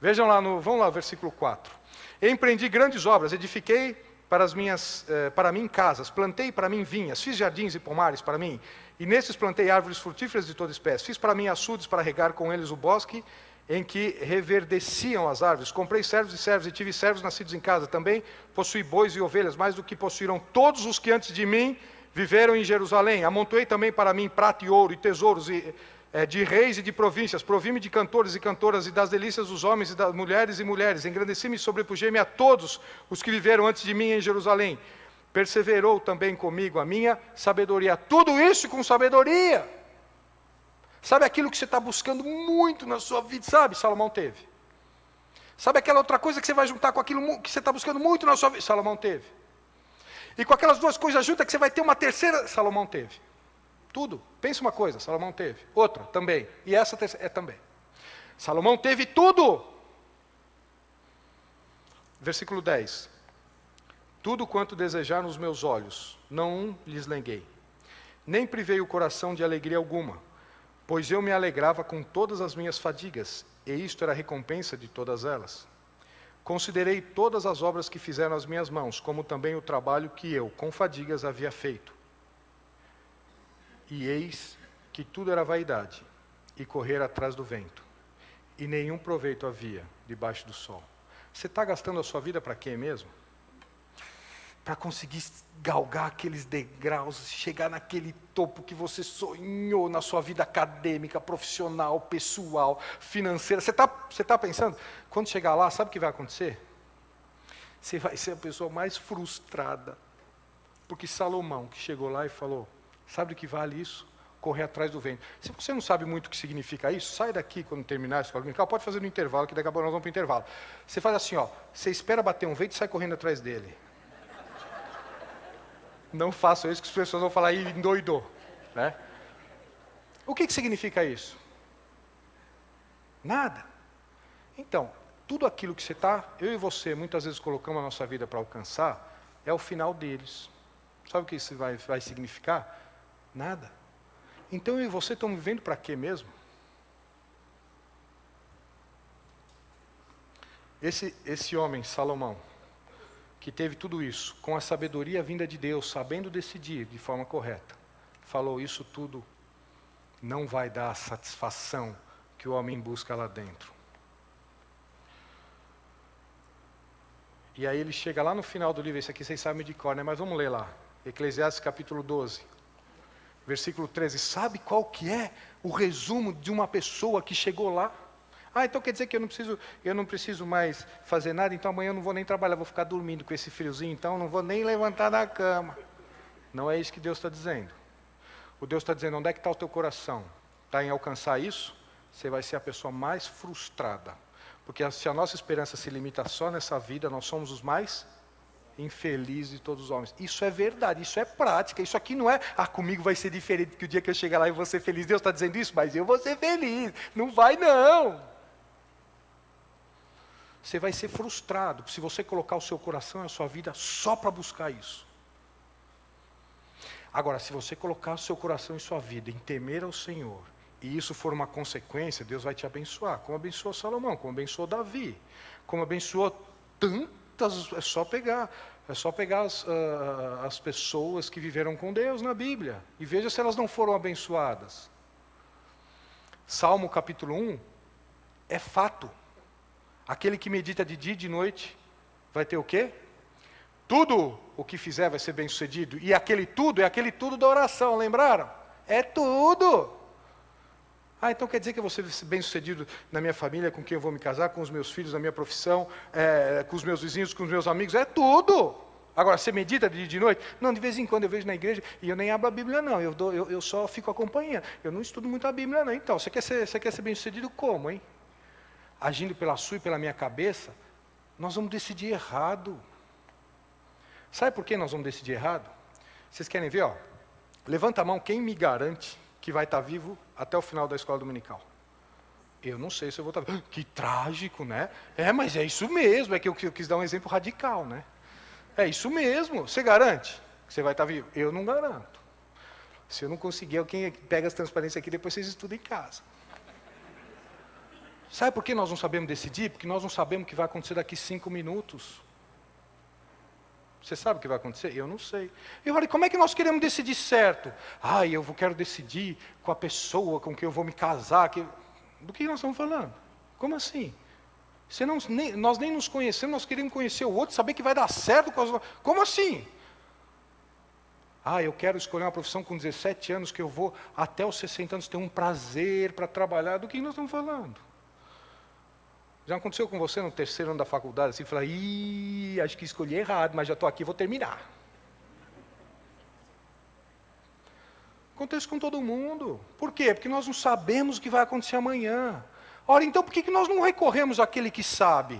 Vejam lá, vamos lá, versículo 4. Empreendi grandes obras, edifiquei para mim casas, plantei para mim vinhas, fiz jardins e pomares para mim, e nesses plantei árvores frutíferas de toda espécie, fiz para mim açudes para regar com eles o bosque, em que reverdeciam as árvores, comprei servos e tive servos nascidos em casa, também possuí bois e ovelhas, mais do que possuíram todos os que antes de mim viveram em Jerusalém, amontoei também para mim prata e ouro e tesouros de reis e de províncias, provi-me de cantores e cantoras e das delícias dos homens e das mulheres e mulheres, engrandeci-me e sobrepujei-me a todos os que viveram antes de mim em Jerusalém. Perseverou também comigo a minha sabedoria. Tudo isso com sabedoria. Sabe aquilo que você está buscando muito na sua vida? Sabe, Salomão teve. Sabe aquela outra coisa que você vai juntar com aquilo que você está buscando muito na sua vida? Salomão teve. E com aquelas duas coisas juntas que você vai ter uma terceira, Salomão teve. Tudo. Pensa uma coisa, Salomão teve. Outra, também. E essa terceira, também. Salomão teve tudo. Versículo 10. Tudo quanto desejaram os meus olhos, não lhes neguei. Nem privei o coração de alegria alguma, pois eu me alegrava com todas as minhas fadigas, e isto era a recompensa de todas elas. Considerei todas as obras que fizeram as minhas mãos, como também o trabalho que eu, com fadigas, havia feito. E eis que tudo era vaidade, e correr atrás do vento, e nenhum proveito havia debaixo do sol. Você está gastando a sua vida para quê mesmo? Para conseguir galgar aqueles degraus, chegar naquele topo que você sonhou na sua vida acadêmica, profissional, pessoal, financeira. Você tá pensando? Quando chegar lá, sabe o que vai acontecer? Você vai ser a pessoa mais frustrada. Porque Salomão, que chegou lá e falou: sabe o que vale isso? Correr atrás do vento. Se você não sabe muito o que significa isso, sai daqui quando terminar a escola dominical, pode fazer no intervalo, que daqui a pouco nós vamos para o intervalo. Você faz assim, ó, você espera bater um vento e sai correndo atrás dele. Não façam isso, que as pessoas vão falar: "Ih, endoidou", né? O que significa isso? Nada. Então, tudo aquilo que eu e você, muitas vezes colocamos a nossa vida para alcançar, é o final deles. Sabe o que isso vai significar? Nada. Então eu e você estamos vivendo para quê mesmo? Esse homem, Salomão, que teve tudo isso, com a sabedoria vinda de Deus, sabendo decidir de forma correta, falou: isso tudo não vai dar a satisfação que o homem busca lá dentro. E aí ele chega lá no final do livro, esse aqui vocês sabem de cor, né? Mas vamos ler lá. Eclesiastes capítulo 12, versículo 13. Sabe qual que é o resumo de uma pessoa que chegou lá? Então quer dizer que eu não preciso mais fazer nada, então amanhã eu não vou nem trabalhar, vou ficar dormindo com esse friozinho, então eu não vou nem levantar da cama. Não é isso que Deus está dizendo. O Deus está dizendo: onde é que está o teu coração? Está em alcançar isso? Você vai ser a pessoa mais frustrada. Porque se a nossa esperança se limita só nessa vida, nós somos os mais infelizes de todos os homens. Isso é verdade, isso é prática. Isso aqui não é: comigo vai ser diferente, porque o dia que eu chegar lá eu vou ser feliz. Deus está dizendo isso, mas eu vou ser feliz. Não vai não. você vai ser frustrado se você colocar o seu coração e a sua vida só para buscar isso. Agora, se você colocar o seu coração e sua vida em temer ao Senhor, e isso for uma consequência, Deus vai te abençoar, como abençoou Salomão, como abençoou Davi, como abençoou tantas, é só pegar as pessoas que viveram com Deus na Bíblia, e veja se elas não foram abençoadas. Salmo capítulo 1, é fato. Aquele que medita de dia e de noite, vai ter o quê? Tudo o que fizer vai ser bem sucedido. E aquele tudo é aquele tudo da oração, lembraram? É tudo. Então quer dizer que eu vou ser bem sucedido na minha família, com quem eu vou me casar, com os meus filhos, na minha profissão, com os meus vizinhos, com os meus amigos, é tudo. Agora, você medita de dia e de noite? Não, de vez em quando eu vejo na igreja, e eu nem abro a Bíblia não, eu só fico acompanhando. Eu não estudo muito a Bíblia não. Então, você quer ser bem sucedido como, hein? Agindo pela sua e pela minha cabeça, nós vamos decidir errado. Sabe por que nós vamos decidir errado? Vocês querem ver? Levanta a mão, quem me garante que vai estar vivo até o final da escola dominical? Eu não sei se eu vou estar vivo. Que trágico, né? Mas é isso mesmo, é que eu quis dar um exemplo radical, né? É isso mesmo. Você garante que você vai estar vivo? Eu não garanto. Se eu não conseguir, quem pega as transparências aqui, depois vocês estudam em casa. Sabe por que nós não sabemos decidir? Porque nós não sabemos o que vai acontecer daqui 5 minutos. Você sabe o que vai acontecer? Eu não sei. Eu falei, como é que nós queremos decidir certo? Eu quero decidir com a pessoa com quem eu vou me casar. Do que nós estamos falando? Como assim? Nós nem nos conhecemos, nós queremos conhecer o outro, saber que vai dar certo. Como assim? Eu quero escolher uma profissão com 17 anos, que eu vou até os 60 anos ter um prazer para trabalhar. Do que nós estamos falando? Já aconteceu com você no 3º ano da faculdade, assim, falar, acho que escolhi errado, mas já estou aqui, vou terminar. Acontece com todo mundo. Por quê? Porque nós não sabemos o que vai acontecer amanhã. Ora, então por que nós não recorremos àquele que sabe?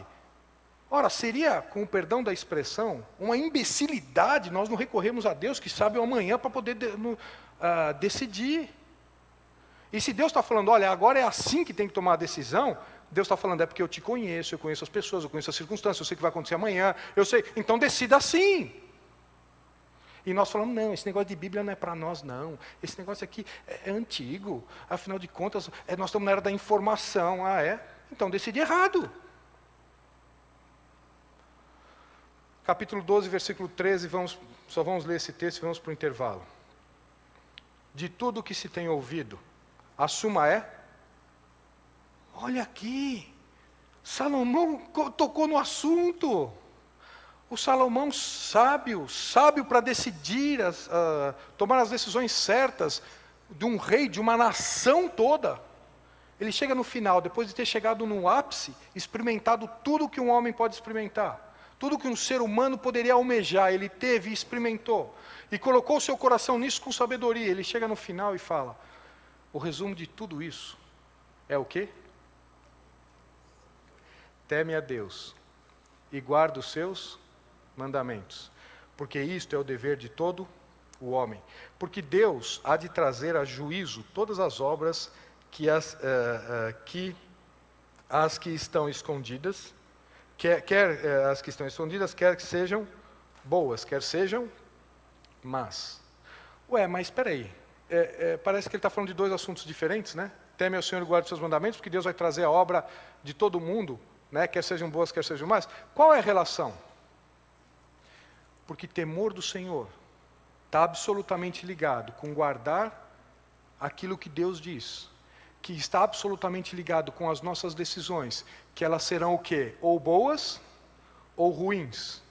Ora, seria, com o perdão da expressão, uma imbecilidade nós não recorremos a Deus que sabe o amanhã para poder decidir. E se Deus está falando, olha, agora é assim que tem que tomar a decisão, Deus está falando, é porque eu te conheço, eu conheço as pessoas, eu conheço as circunstâncias, eu sei o que vai acontecer amanhã, eu sei, então decida assim. E nós falamos, não, esse negócio de Bíblia não é para nós não, esse negócio aqui é antigo, afinal de contas, nós estamos na era da informação, então decide errado. Capítulo 12, versículo 13, só vamos ler esse texto e vamos para o intervalo. De tudo que se tem ouvido, a suma é? Olha aqui, Salomão tocou no assunto. O Salomão sábio para decidir, tomar as decisões certas de um rei, de uma nação toda. Ele chega no final, depois de ter chegado no ápice, experimentado tudo que um homem pode experimentar, tudo que um ser humano poderia almejar, ele teve e experimentou, e colocou o seu coração nisso com sabedoria. Ele chega no final e fala, o resumo de tudo isso é o quê? Teme a Deus e guarda os seus mandamentos, porque isto é o dever de todo o homem. Porque Deus há de trazer a juízo todas as obras que as que estão escondidas, quer as que estão escondidas, quer que sejam boas, quer sejam más. Mas espera aí, parece que ele está falando de 2 assuntos diferentes, né? Teme ao Senhor e guarda os seus mandamentos, porque Deus vai trazer a obra de todo mundo, né? Quer sejam boas, quer sejam más. Qual é a relação? Porque temor do Senhor está absolutamente ligado com guardar aquilo que Deus diz, que está absolutamente ligado com as nossas decisões, que elas serão o quê? Ou boas ou ruins.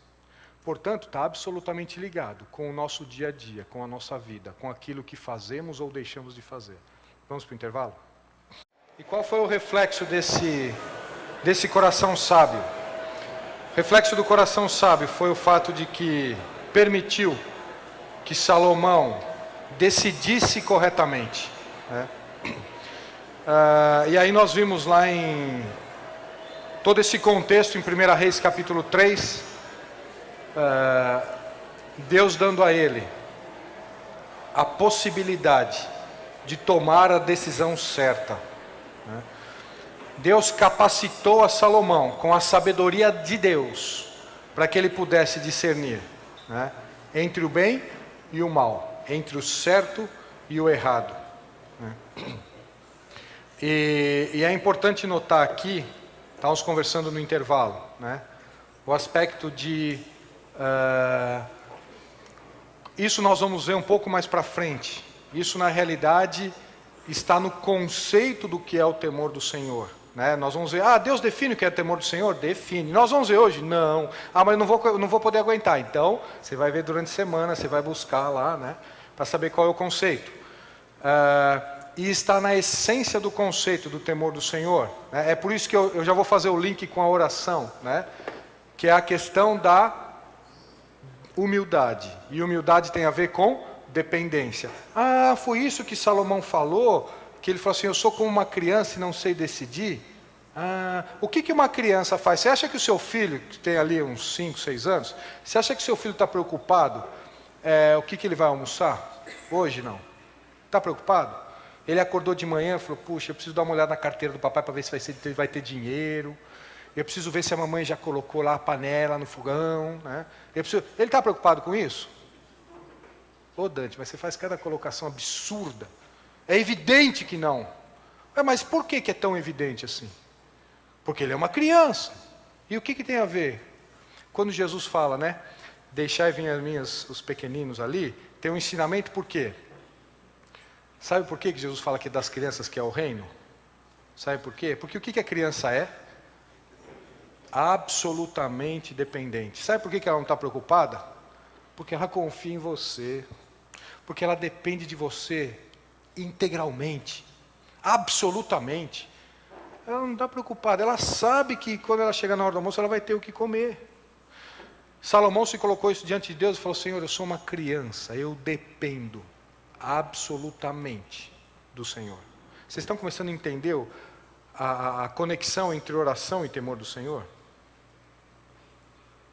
Portanto, está absolutamente ligado com o nosso dia a dia, com a nossa vida, com aquilo que fazemos ou deixamos de fazer. Vamos para o intervalo? E qual foi o reflexo desse coração sábio? O reflexo do coração sábio foi o fato de que permitiu que Salomão decidisse corretamente, né? E aí nós vimos lá em todo esse contexto, em 1 Reis capítulo 3, Deus dando a ele a possibilidade de tomar a decisão certa, né? Deus capacitou a Salomão com a sabedoria de Deus, para que ele pudesse discernir, né, entre o bem e o mal, entre o certo e o errado, né? E é importante notar aqui, estávamos conversando no intervalo, né, o aspecto de... isso nós vamos ver um pouco mais para frente. Isso, na realidade, está no conceito do que é o temor do Senhor, né? Nós vamos ver, Deus define o que é o temor do Senhor? Define. Nós vamos ver hoje? Não. Mas eu não vou poder aguentar. Então, você vai ver durante a semana, você vai buscar lá, né, para saber qual é o conceito. E está na essência do conceito do temor do Senhor, né? É por isso que eu já vou fazer o link com a oração, né, que é a questão da humildade. E humildade tem a ver com dependência. Foi isso que Salomão falou, que ele falou assim, eu sou como uma criança e não sei decidir. O que uma criança faz? Você acha que o seu filho, que tem ali uns 5, 6 anos, você acha que o seu filho está preocupado? O que ele vai almoçar? Hoje não. Está preocupado? Ele acordou de manhã e falou, puxa, eu preciso dar uma olhada na carteira do papai para ver se vai ter dinheiro. Eu preciso ver se a mamãe já colocou lá a panela no fogão, né? Ele está preocupado com isso? Dante, mas você faz cada colocação absurda. É evidente que não. Mas por que é tão evidente assim? Porque ele é uma criança. E o que tem a ver? Quando Jesus fala, né, deixai vir os pequeninos ali, tem um ensinamento por quê? Sabe por que Jesus fala que das crianças que é o reino? Sabe por quê? Porque o que a criança é? Absolutamente dependente. Sabe por que ela não está preocupada? Porque ela confia em você. Porque ela depende de você integralmente, absolutamente. Ela não está preocupada, ela sabe que quando ela chega na hora do almoço, ela vai ter o que comer. Salomão se colocou isso diante de Deus e falou, Senhor, eu sou uma criança, eu dependo absolutamente do Senhor. Vocês estão começando a entender a conexão entre oração e temor do Senhor?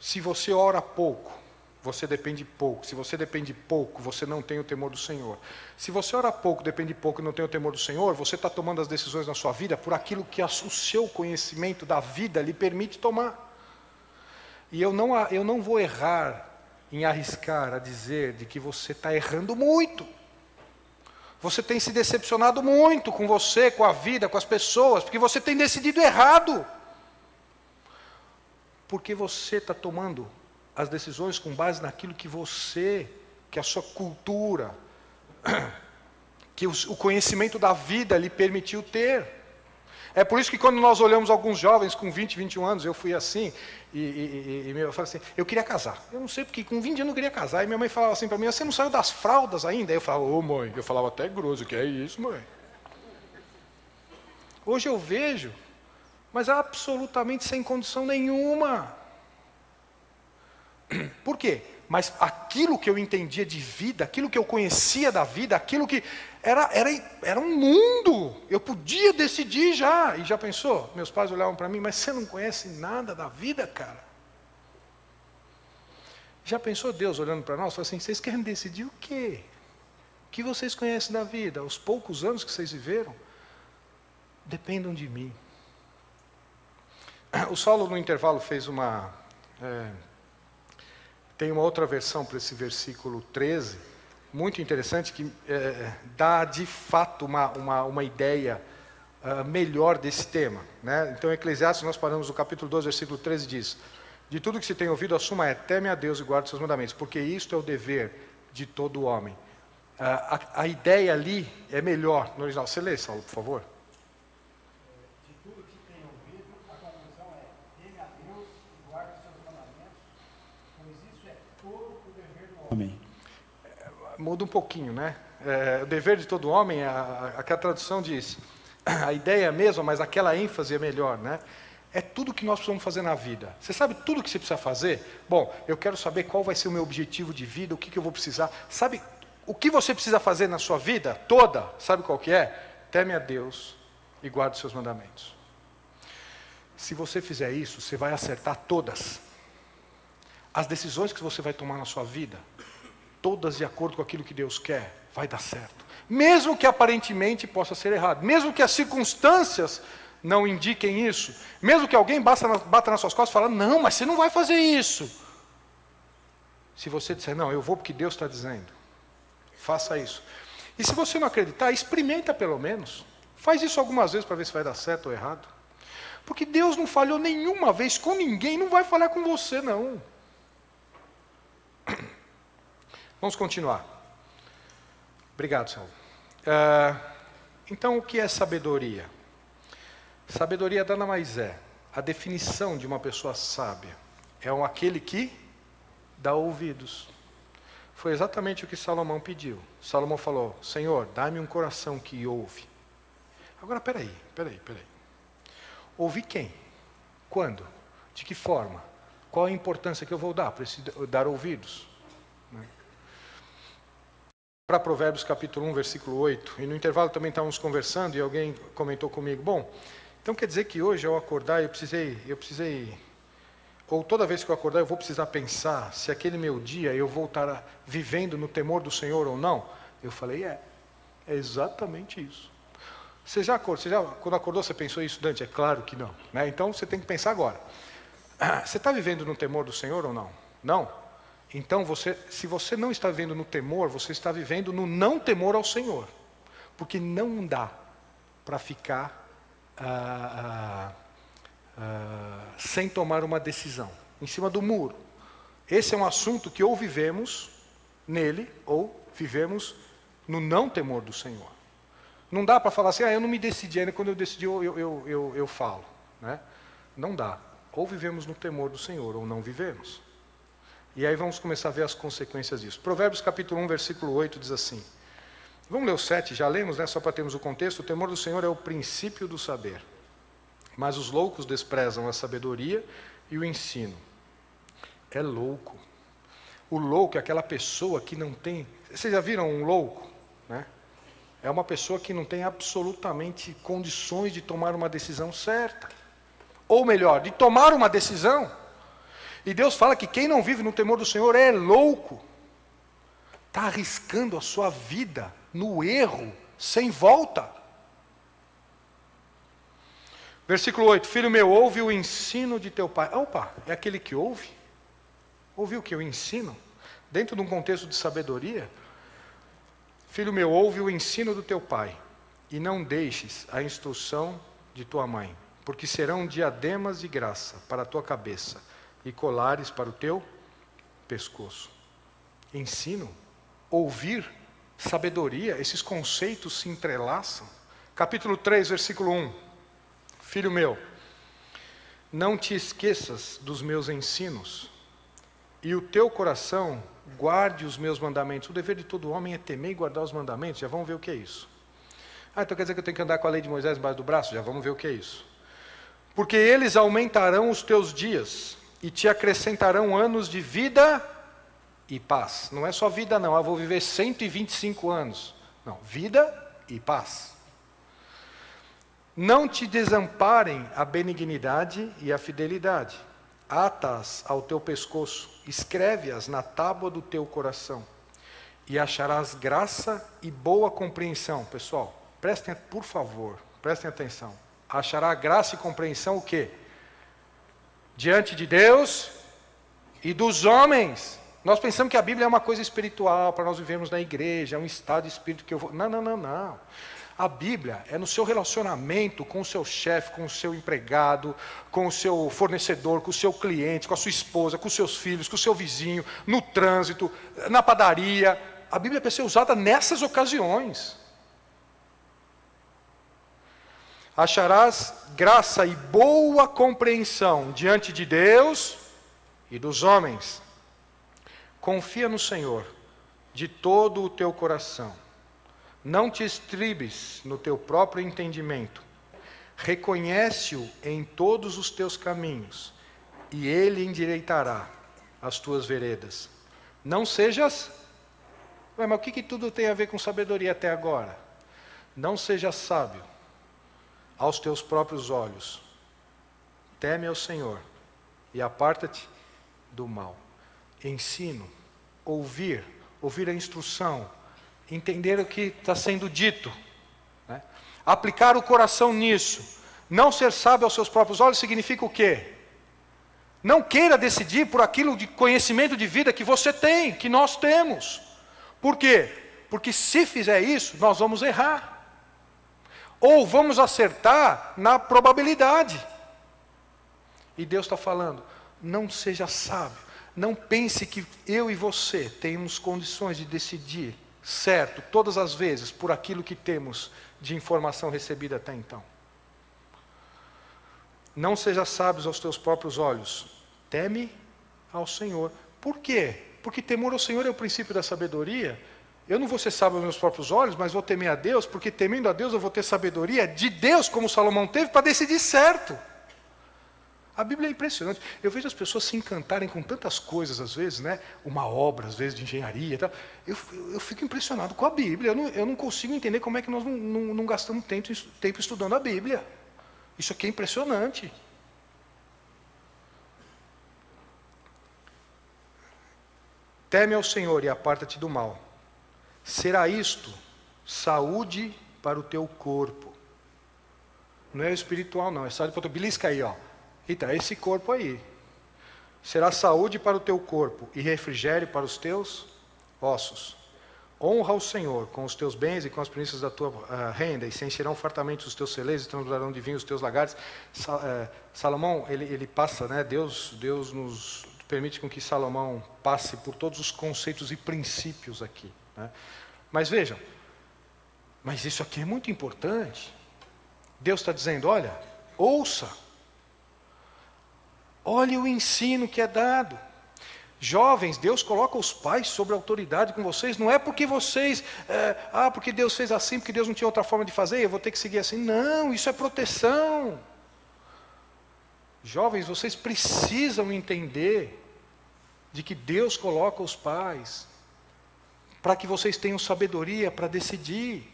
Se você ora pouco, você depende pouco. Se você depende pouco, você não tem o temor do Senhor. Se você ora pouco, depende pouco e não tem o temor do Senhor, você está tomando as decisões na sua vida por aquilo que o seu conhecimento da vida lhe permite tomar. E eu não vou errar em arriscar a dizer de que você está errando muito. Você tem se decepcionado muito com você, com a vida, com as pessoas, porque você tem decidido errado. Porque você está tomando as decisões com base naquilo que a sua cultura, que o conhecimento da vida lhe permitiu ter. É por isso que quando nós olhamos alguns jovens com 20, 21 anos, eu fui assim, eu falei assim, eu queria casar. Eu não sei porque, com 20 anos eu não queria casar. E minha mãe falava assim para mim, você não saiu das fraldas ainda? Aí eu falava, mãe, eu falava até grosso, que é isso, mãe? Hoje eu vejo, mas absolutamente sem condição nenhuma. Por quê? Mas aquilo que eu entendia de vida, aquilo que eu conhecia da vida, aquilo que era um mundo, eu podia decidir já. E já pensou? Meus pais olhavam para mim, mas você não conhece nada da vida, cara? Já pensou Deus olhando para nós? Falou assim, vocês querem decidir o quê? O que vocês conhecem da vida? Os poucos anos que vocês viveram? Dependam de mim. O Saulo no intervalo fez tem uma outra versão para esse versículo 13, muito interessante, que dá de fato uma ideia melhor desse tema, né? Então, em Eclesiastes, nós paramos no capítulo 12, versículo 13, diz, de tudo que se tem ouvido, assuma teme a Deus e guarde os seus mandamentos, porque isto é o dever de todo homem. A ideia ali é melhor no original. Você lê, Saulo, por favor? Homem. Muda um pouquinho, né? O dever de todo homem, aquela tradução diz, a ideia é a mesma, mas aquela ênfase é melhor, né? É tudo que nós precisamos fazer na vida. Você sabe tudo que você precisa fazer? Bom, eu quero saber qual vai ser o meu objetivo de vida, o que eu vou precisar. Sabe o que você precisa fazer na sua vida toda? Sabe qual que é? Teme a Deus e guarde os seus mandamentos. Se você fizer isso, você vai acertar todas. As decisões que você vai tomar na sua vida, todas de acordo com aquilo que Deus quer, vai dar certo. Mesmo que aparentemente possa ser errado. Mesmo que as circunstâncias não indiquem isso, mesmo que alguém bata nas suas costas e fale, não, mas você não vai fazer isso. Se você disser, não, eu vou porque Deus está dizendo, faça isso. E se você não acreditar, experimenta pelo menos. Faz isso algumas vezes para ver se vai dar certo ou errado. Porque Deus não falhou nenhuma vez com ninguém, não vai falhar com você, não. Vamos continuar. Obrigado, Saulo. Então, o que é sabedoria? Sabedoria nada mais é. A definição de uma pessoa sábia é aquele que dá ouvidos. Foi exatamente o que Salomão pediu. Salomão falou, Senhor, dá-me um coração que ouve. Agora, peraí. Ouvir quem? Quando? De que forma? Qual a importância que eu vou dar para dar ouvidos? Para Provérbios capítulo 1, versículo 8, e no intervalo também estávamos conversando e alguém comentou comigo, bom, então quer dizer que hoje ao acordar eu precisei, ou toda vez que eu acordar eu vou precisar pensar se aquele meu dia eu vou estar vivendo no temor do Senhor ou não? Eu falei, é exatamente isso. Você já quando acordou você pensou isso, Dante? É claro que não, né? Então você tem que pensar agora. Você está vivendo no temor do Senhor ou não? Não? Então, se você não está vivendo no temor, você está vivendo no não temor ao Senhor. Porque não dá para ficar sem tomar uma decisão, em cima do muro. Esse é um assunto que ou vivemos nele, ou vivemos no não temor do Senhor. Não dá para falar assim, eu não me decidi ainda, quando eu decidi eu falo. Né? Não dá. Ou vivemos no temor do Senhor, ou não vivemos. E aí vamos começar a ver as consequências disso. Provérbios capítulo 1, versículo 8 diz assim. Vamos ler o 7, já lemos, né? Só para termos o contexto. O temor do Senhor é o princípio do saber. Mas os loucos desprezam a sabedoria e o ensino. É louco. O louco é aquela pessoa que não tem... Vocês já viram um louco? Né? É uma pessoa que não tem absolutamente condições de tomar uma decisão certa. Ou melhor, de tomar uma decisão. E Deus fala que quem não vive no temor do Senhor é louco. Está arriscando a sua vida no erro, sem volta. Versículo 8. Filho meu, ouve o ensino de teu pai. Opa, é aquele que ouve? Ouviu o que eu ensino? Dentro de um contexto de sabedoria. Filho meu, ouve o ensino do teu pai. E não deixes a instrução de tua mãe. Porque serão diademas de graça para a tua cabeça. E colares para o teu pescoço. Ensino, ouvir, sabedoria, esses conceitos se entrelaçam. Capítulo 3, versículo 1. Filho meu, não te esqueças dos meus ensinos, e o teu coração guarde os meus mandamentos. O dever de todo homem é temer e guardar os mandamentos. Já vamos ver o que é isso. Então quer dizer que eu tenho que andar com a lei de Moisés embaixo do braço? Já vamos ver o que é isso. Porque eles aumentarão os teus dias, e te acrescentarão anos de vida e paz. Não é só vida não, eu vou viver 125 anos. Não, vida e paz. Não te desamparem a benignidade e a fidelidade. Ata-as ao teu pescoço, escreve-as na tábua do teu coração. E acharás graça e boa compreensão. Pessoal, por favor, prestem atenção. Achará graça e compreensão o quê? Diante de Deus e dos homens. Nós pensamos que a Bíblia é uma coisa espiritual, para nós vivermos na igreja, é um estado de espírito que eu vou... Não. A Bíblia é no seu relacionamento com o seu chefe, com o seu empregado, com o seu fornecedor, com o seu cliente, com a sua esposa, com os seus filhos, com o seu vizinho, no trânsito, na padaria. A Bíblia é para ser usada nessas ocasiões. Acharás graça e boa compreensão diante de Deus e dos homens. Confia no Senhor de todo o teu coração. Não te estribes no teu próprio entendimento. Reconhece-o em todos os teus caminhos, e Ele endireitará as tuas veredas. Não sejas... Mas o que tudo tem a ver com sabedoria até agora? Não sejas sábio aos teus próprios olhos. Teme ao Senhor e aparta-te do mal. Ensino, ouvir a instrução, entender o que está sendo dito, né? Aplicar o coração nisso, Não ser sábio aos seus próprios olhos significa o quê? Não queira decidir por aquilo de conhecimento de vida que você tem, que nós temos. Por quê? Porque se fizer isso, nós vamos errar. Ou vamos acertar na probabilidade. E Deus está falando, não seja sábio. Não pense que eu e você temos condições de decidir certo, todas as vezes, por aquilo que temos de informação recebida até então. Não seja sábio aos teus próprios olhos. Teme ao Senhor. Por quê? Porque temor ao Senhor é o princípio da sabedoria. Eu não vou ser sábio aos meus próprios olhos, mas vou temer a Deus, porque temendo a Deus eu vou ter sabedoria de Deus, como Salomão teve, para decidir certo. A Bíblia é impressionante. Eu vejo as pessoas se encantarem com tantas coisas, às vezes, né? Uma obra, às vezes, de engenharia e tal. Eu fico impressionado com a Bíblia. Eu não consigo entender como é que nós não gastamos tempo estudando a Bíblia. Isso aqui é impressionante. Teme ao Senhor e aparta-te do mal. Será isto saúde para o teu corpo. Não é espiritual, não. É saúde para o teu... Belisca aí, ó. Eita, esse corpo aí. Será saúde para o teu corpo e refrigério para os teus ossos. Honra o Senhor com os teus bens e com as primícias da tua renda, e se encherão fartamente os teus celeiros, e transbordarão de vinho os teus lagares. Salomão, ele passa, né? Deus nos permite com que Salomão passe por todos os conceitos e princípios aqui, né? Mas vejam, mas isso aqui é muito importante. Deus está dizendo, olha, ouça. Olhe o ensino que é dado. Jovens, Deus coloca os pais sobre autoridade com vocês. Não é porque vocês, porque Deus fez assim, porque Deus não tinha outra forma de fazer, eu vou ter que seguir assim. Não, isso é proteção. Jovens, vocês precisam entender de que Deus coloca os pais para que vocês tenham sabedoria para decidir.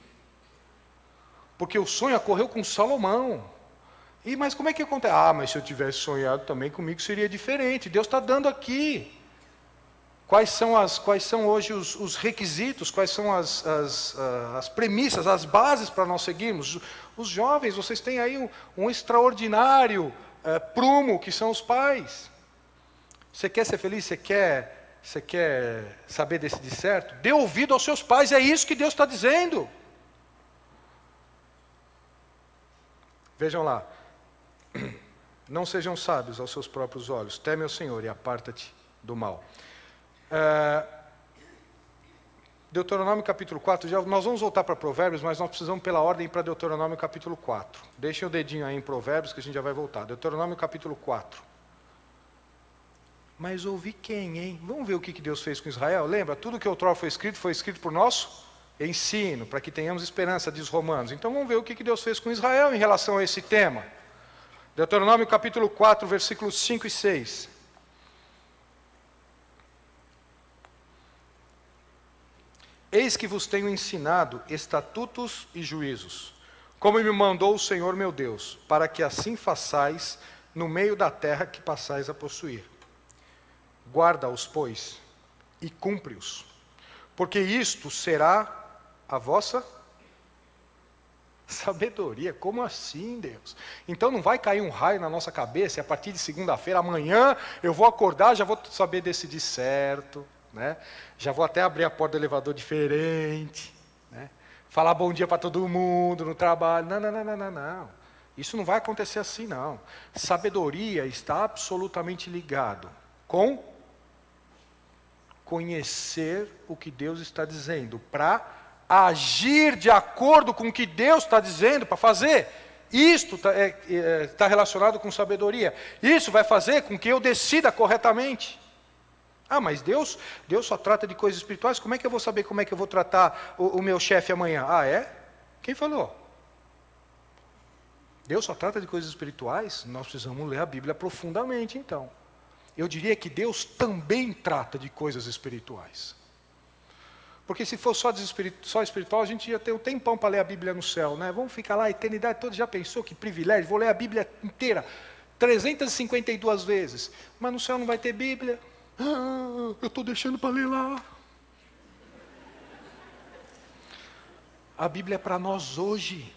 Porque o sonho ocorreu com Salomão. Mas como é que acontece? Mas se eu tivesse sonhado também comigo seria diferente. Deus está dando aqui. Quais são hoje os requisitos, quais são as premissas, as bases para nós seguirmos? Os jovens, vocês têm aí um extraordinário prumo, que são os pais. Você quer ser feliz? Você quer saber decidir certo? Dê ouvido aos seus pais, é isso que Deus está dizendo. Vejam lá. Não sejam sábios aos seus próprios olhos. Teme ao Senhor e aparta-te do mal. Deuteronômio capítulo 4, nós vamos voltar para Provérbios, mas nós precisamos pela ordem para Deuteronômio capítulo 4. Deixem o dedinho aí em Provérbios que a gente já vai voltar. Deuteronômio capítulo 4. Mas ouvi quem, hein? Vamos ver o que Deus fez com Israel? Lembra? Tudo que outrora foi escrito por nosso ensino, para que tenhamos esperança, diz Romanos. Então vamos ver o que Deus fez com Israel em relação a esse tema. Deuteronômio capítulo 4, versículos 5 e 6. Eis que vos tenho ensinado estatutos e juízos, como me mandou o Senhor meu Deus, para que assim façais no meio da terra que passais a possuir. Guarda-os, pois, e cumpre-os, porque isto será a vossa sabedoria. Como assim, Deus? Então não vai cair um raio na nossa cabeça e a partir de segunda-feira, amanhã, eu vou acordar, já vou saber decidir certo, né? Já vou até abrir a porta do elevador diferente, né? Falar bom dia para todo mundo no trabalho. Não. Isso não vai acontecer assim, não. Sabedoria está absolutamente ligado com conhecer o que Deus está dizendo, para agir de acordo com o que Deus está dizendo para fazer. Isto está relacionado com sabedoria. Isso vai fazer com que eu decida corretamente. Mas Deus só trata de coisas espirituais. Como é que eu vou saber como é que eu vou tratar o meu chefe amanhã? É? Quem falou? Deus só trata de coisas espirituais? Nós precisamos ler a Bíblia profundamente, então. Eu diria que Deus também trata de coisas espirituais. Porque se fosse só espiritual, a gente ia ter um tempão para ler a Bíblia no céu, né? Vamos ficar lá a eternidade toda. Já pensou que privilégio? Vou ler a Bíblia inteira, 352 vezes. Mas no céu não vai ter Bíblia. Eu estou deixando para ler lá. A Bíblia é para nós hoje.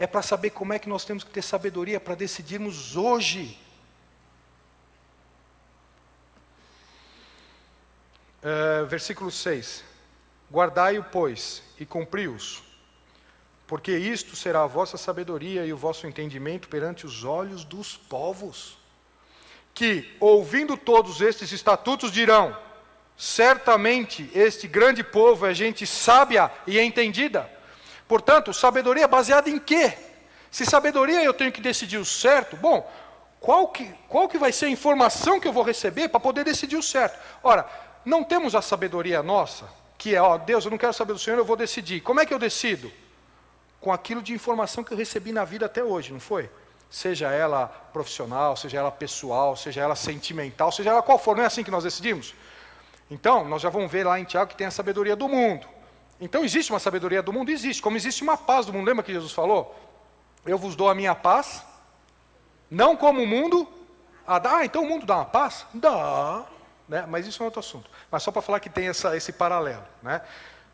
é para saber como é que nós temos que ter sabedoria para decidirmos hoje. Versículo 6. Guardai-o, pois, e cumpri-os, porque isto será a vossa sabedoria e o vosso entendimento perante os olhos dos povos, que, ouvindo todos estes estatutos, dirão: certamente este grande povo é gente sábia e entendida. Portanto, sabedoria baseada em quê? Se sabedoria eu tenho que decidir o certo, bom, qual que vai ser a informação que eu vou receber para poder decidir o certo? Ora, não temos a sabedoria nossa, que é, Deus, eu não quero saber do Senhor, eu vou decidir. Como é que eu decido? Com aquilo de informação que eu recebi na vida até hoje, não foi? Seja ela profissional, seja ela pessoal, seja ela sentimental, seja ela qual for, não é assim que nós decidimos? Então, nós já vamos ver lá em Tiago que tem a sabedoria do mundo. Então, existe uma sabedoria do mundo? Existe. Como existe uma paz do mundo, lembra que Jesus falou? Eu vos dou a minha paz, não como o mundo a dá. Então o mundo dá uma paz? Dá. Né? Mas isso é outro assunto. Mas só para falar que tem esse paralelo. Né?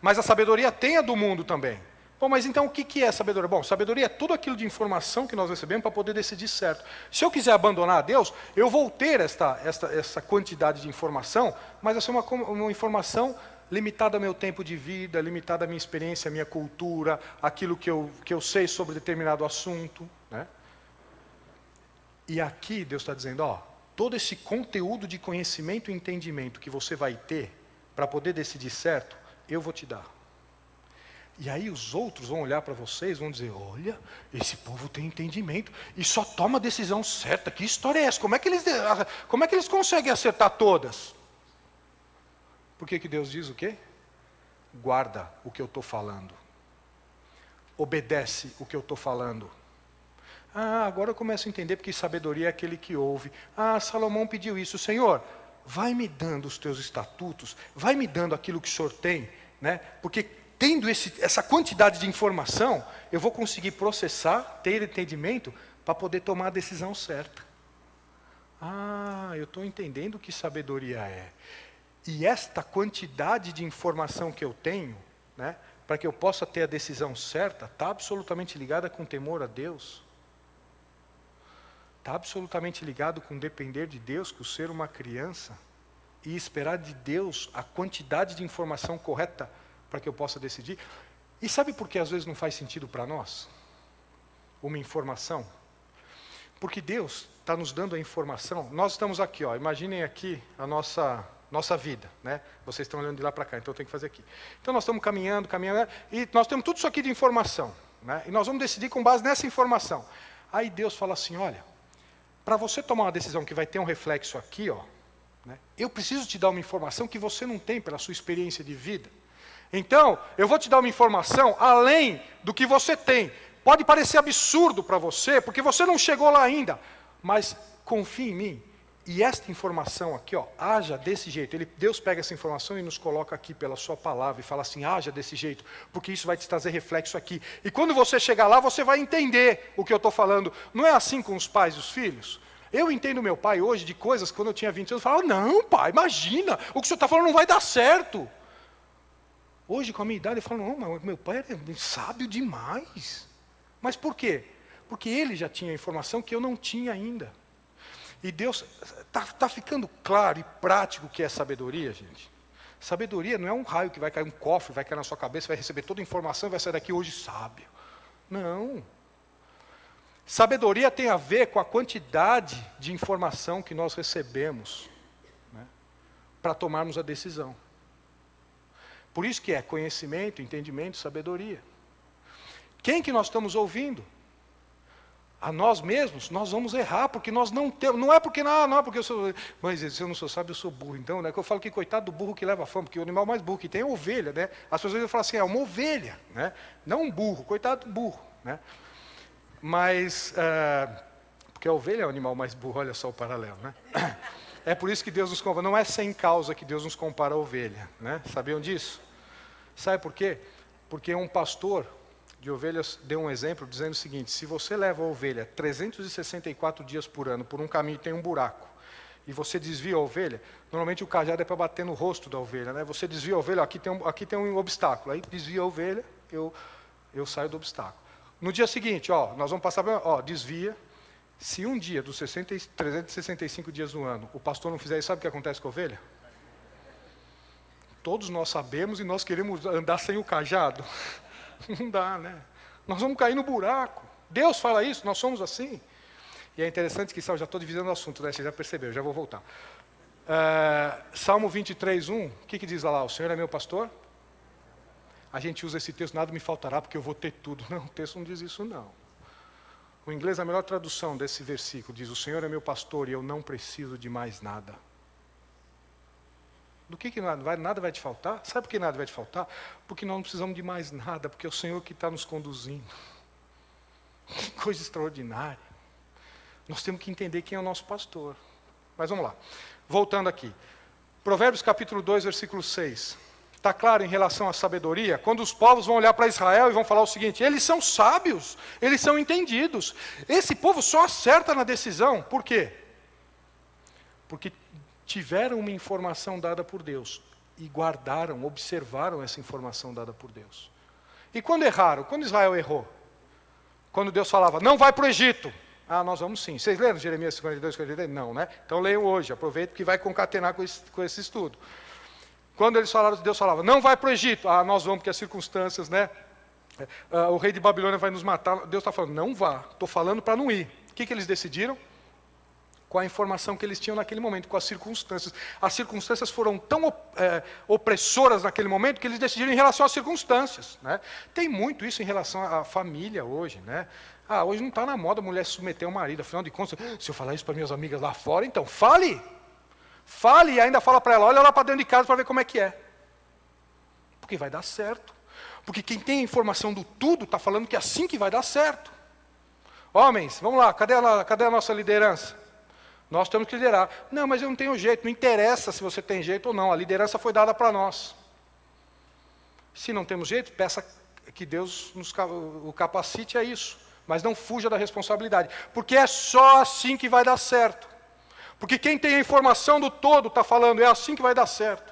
Mas a sabedoria tem a do mundo também. Bom, mas então o que é sabedoria? Bom, sabedoria é tudo aquilo de informação que nós recebemos para poder decidir certo. Se eu quiser abandonar a Deus, eu vou ter essa quantidade de informação, mas vai ser uma informação limitada ao meu tempo de vida, limitada à minha experiência, à minha cultura, aquilo que eu sei sobre determinado assunto. Né? E aqui Deus está dizendo, todo esse conteúdo de conhecimento e entendimento que você vai ter para poder decidir certo, eu vou te dar. E aí os outros vão olhar para vocês, vão dizer, olha, esse povo tem entendimento e só toma a decisão certa. Que história é essa? Como é que eles conseguem acertar todas? Por que Deus diz o quê? Guarda o que eu estou falando. Obedece o que eu estou falando. Agora eu começo a entender porque sabedoria é aquele que ouve. Salomão pediu isso. Senhor, vai me dando os teus estatutos, vai me dando aquilo que o Senhor tem, né? Porque tendo essa quantidade de informação, eu vou conseguir processar, ter entendimento, para poder tomar a decisão certa. Eu estou entendendo o que sabedoria é. E esta quantidade de informação que eu tenho, né, para que eu possa ter a decisão certa, está absolutamente ligada com temor a Deus. Está absolutamente ligado com depender de Deus, com ser uma criança, e esperar de Deus a quantidade de informação correta para que eu possa decidir. E sabe por que às vezes não faz sentido para nós? Uma informação. Porque Deus está nos dando a informação. Nós estamos aqui, imaginem aqui a nossa vida, né? Vocês estão olhando de lá para cá, então eu tenho que fazer aqui. Então nós estamos caminhando, e nós temos tudo isso aqui de informação, né? E nós vamos decidir com base nessa informação. Aí Deus fala assim, olha, para você tomar uma decisão que vai ter um reflexo aqui, né? Eu preciso te dar uma informação que você não tem pela sua experiência de vida. Então, eu vou te dar uma informação além do que você tem. Pode parecer absurdo para você, porque você não chegou lá ainda. Mas confie em mim. E esta informação aqui, haja desse jeito. Deus pega essa informação e nos coloca aqui pela sua palavra. E fala assim, haja desse jeito. Porque isso vai te trazer reflexo aqui. E quando você chegar lá, você vai entender o que eu estou falando. Não é assim com os pais e os filhos? Eu entendo meu pai hoje de coisas, quando eu tinha 20 anos, eu falava, não pai, imagina, o que o senhor está falando não vai dar certo. Hoje, com a minha idade, eu falo, não, mas meu pai era sábio demais. Mas por quê? Porque ele já tinha informação que eu não tinha ainda. E Deus, está ficando claro e prático o que é sabedoria, gente? Sabedoria não é um raio que vai cair, um cofre, vai cair na sua cabeça, vai receber toda a informação e vai sair daqui hoje sábio. Não. Sabedoria tem a ver com a quantidade de informação que nós recebemos, né, para tomarmos a decisão. Por isso que é conhecimento, entendimento, sabedoria. Quem que nós estamos ouvindo? A nós mesmos, nós vamos errar, porque nós não temos, não é porque eu sou, mas se eu não sou sábio, eu sou burro. Então, né, que eu falo que coitado do burro que leva fama, porque o animal mais burro que tem é a ovelha, né? As pessoas falam assim, é uma ovelha, né? Não um burro, coitado do burro, né? Mas, porque a ovelha é o animal mais burro, olha só o paralelo, né? É por isso que Deus nos compara, não é sem causa que Deus nos compara a ovelha, né? Sabiam disso? Sabe por quê? Porque um pastor de ovelhas deu um exemplo dizendo o seguinte, se você leva a ovelha 364 dias por ano por um caminho e tem um buraco, e você desvia a ovelha, normalmente o cajado é para bater no rosto da ovelha, né? Você desvia a ovelha, aqui tem um obstáculo, aí desvia a ovelha, eu saio do obstáculo. No dia seguinte, nós vamos passar, desvia. Se um dia dos 365 dias do ano o pastor não fizer isso, sabe o que acontece com a ovelha? Todos nós sabemos e nós queremos andar sem o cajado. Não dá, né? Nós vamos cair no buraco. Deus fala isso, nós somos assim. E é interessante que, já estou dividindo o assunto, né? Você já percebeu, já vou voltar. Salmo 23:1, o que diz lá? O Senhor é meu pastor? A gente usa esse texto, nada me faltará porque eu vou ter tudo. Não, o texto não diz isso não. O inglês, a melhor tradução desse versículo diz: o Senhor é meu pastor e eu não preciso de mais nada. Do que nada vai te faltar? Sabe por que nada vai te faltar? Porque nós não precisamos de mais nada, porque é o Senhor que está nos conduzindo. Que coisa extraordinária. Nós temos que entender quem é o nosso pastor. Mas vamos lá. Voltando aqui. Provérbios capítulo 2, versículo 6. Está claro em relação à sabedoria? Quando os povos vão olhar para Israel e vão falar o seguinte: eles são sábios, eles são entendidos. Esse povo só acerta na decisão. Por quê? Porque tiveram uma informação dada por Deus e guardaram, observaram essa informação dada por Deus. E quando erraram? Quando Israel errou? Quando Deus falava: não vai para o Egito. Nós vamos sim. Vocês leram Jeremias 52, 53? Não, né? Então leiam hoje, aproveita que vai concatenar com esse estudo. Quando eles falaram, Deus falava: não vai para o Egito. Nós vamos, porque as circunstâncias, né? O rei de Babilônia vai nos matar. Deus está falando: não vá, estou falando para não ir. O que eles decidiram? Com a informação que eles tinham naquele momento, com as circunstâncias. As circunstâncias foram tão opressoras naquele momento que eles decidiram em relação às circunstâncias. Né? Tem muito isso em relação à família hoje. Né? Hoje não está na moda a mulher submeter o marido. Afinal de contas, se eu falar isso para minhas amigas lá fora, então fale. Fale e ainda fala para ela: olha lá para dentro de casa para ver como é que é. Porque vai dar certo. Porque quem tem a informação do tudo está falando que é assim que vai dar certo. Homens, vamos lá, cadê a nossa liderança? Nós temos que liderar. Não, mas eu não tenho jeito. Não interessa se você tem jeito ou não. A liderança foi dada para nós. Se não temos jeito, peça que Deus o capacite a isso. Mas não fuja da responsabilidade. Porque é só assim que vai dar certo. Porque quem tem a informação do todo está falando: é assim que vai dar certo.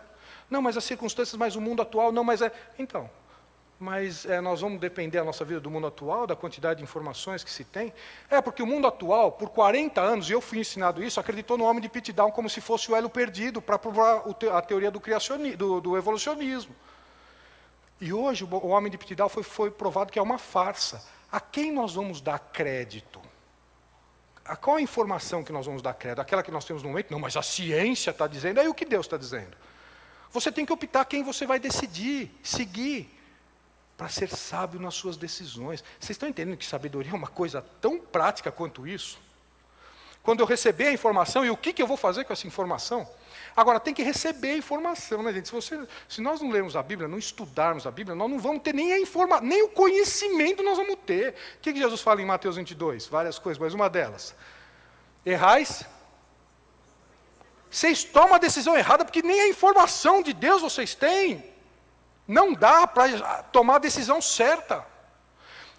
Não, mas as circunstâncias, mas o mundo atual, não, mas é... Então... Mas nós vamos depender a nossa vida do mundo atual, da quantidade de informações que se tem? Porque o mundo atual, por 40 anos, e eu fui ensinado isso, acreditou no homem de Pittsdown como se fosse o elo perdido, para provar a teoria do evolucionismo. E hoje o homem de Pittsdown foi provado que é uma farsa. A quem nós vamos dar crédito? Qual a informação que nós vamos dar crédito? Aquela que nós temos no momento? Não, mas a ciência está dizendo. Aí o que Deus está dizendo? Você tem que optar quem você vai decidir, seguir, para ser sábio nas suas decisões. Vocês estão entendendo que sabedoria é uma coisa tão prática quanto isso? Quando eu receber a informação, e o que eu vou fazer com essa informação? Agora, tem que receber a informação, né, gente? Se nós não lermos a Bíblia, não estudarmos a Bíblia, nós não vamos ter nem o conhecimento nós vamos ter. O que Jesus fala em Mateus 22? Várias coisas, mas uma delas. Errais. Vocês tomam a decisão errada porque nem a informação de Deus vocês têm. Não dá para tomar a decisão certa.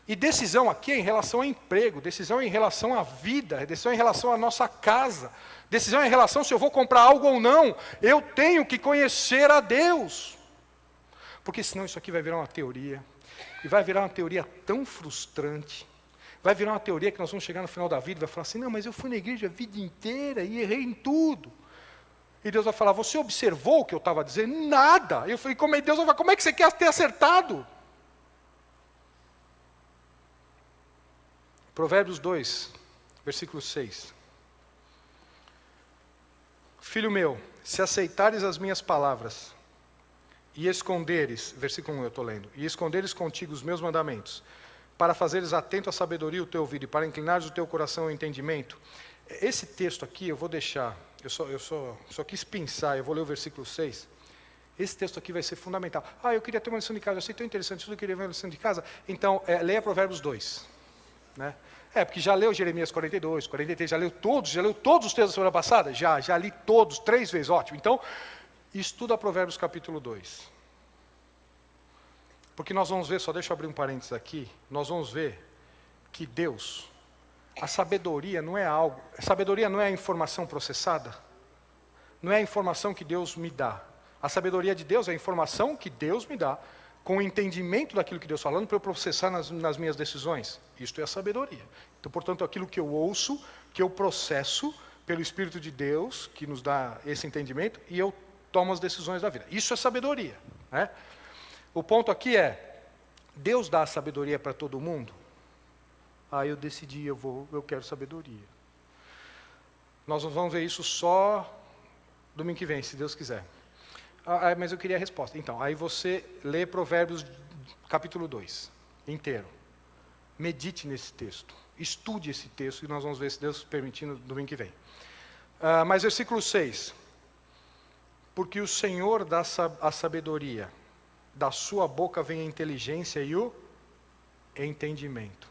E decisão aqui é em relação ao emprego, decisão é em relação à vida, decisão é em relação à nossa casa, decisão é em relação se eu vou comprar algo ou não. Eu tenho que conhecer a Deus. Porque senão isso aqui vai virar uma teoria. E vai virar uma teoria tão frustrante. Vai virar uma teoria que nós vamos chegar no final da vida e vai falar assim: não, mas eu fui na igreja a vida inteira e errei em tudo. E Deus vai falar: você observou o que eu estava dizendo? Nada. Eu falei: Deus vai falar: como é que você quer ter acertado? Provérbios 2, versículo 6. Filho meu, se aceitares as minhas palavras e esconderes, versículo 1 eu estou lendo, e esconderes contigo os meus mandamentos, para fazeres atento à sabedoria o teu ouvido e para inclinares o teu coração ao entendimento. Esse texto aqui eu vou deixar... Eu só quis pensar, eu vou ler o versículo 6. Esse texto aqui vai ser fundamental. Eu queria ter uma lição de casa, eu achei tão interessante isso, eu queria ver uma lição de casa. Então, leia Provérbios 2. Né? Porque já leu Jeremias 42, 43, já leu todos os textos da semana passada? Já li todos, 3 vezes, ótimo. Então, estuda Provérbios capítulo 2. Porque nós vamos ver, só deixa eu abrir um parênteses aqui, nós vamos ver que Deus... A sabedoria não é algo... A sabedoria não é a informação processada. Não é a informação que Deus me dá. A sabedoria de Deus é a informação que Deus me dá com o entendimento daquilo que Deus está falando para eu processar nas minhas decisões. Isto é a sabedoria. Então, portanto, aquilo que eu ouço, que eu processo pelo Espírito de Deus, que nos dá esse entendimento, e eu tomo as decisões da vida. Isso é sabedoria, né? O ponto aqui é, Deus dá sabedoria para todo mundo? Eu decidi, eu quero sabedoria. Nós vamos ver isso só domingo que vem, se Deus quiser. Mas eu queria a resposta. Então, aí você lê Provérbios capítulo 2, inteiro. Medite nesse texto. Estude esse texto e nós vamos ver, se Deus permitindo, domingo que vem. Mas versículo 6. Porque o Senhor dá a sabedoria, da sua boca vem a inteligência e o entendimento.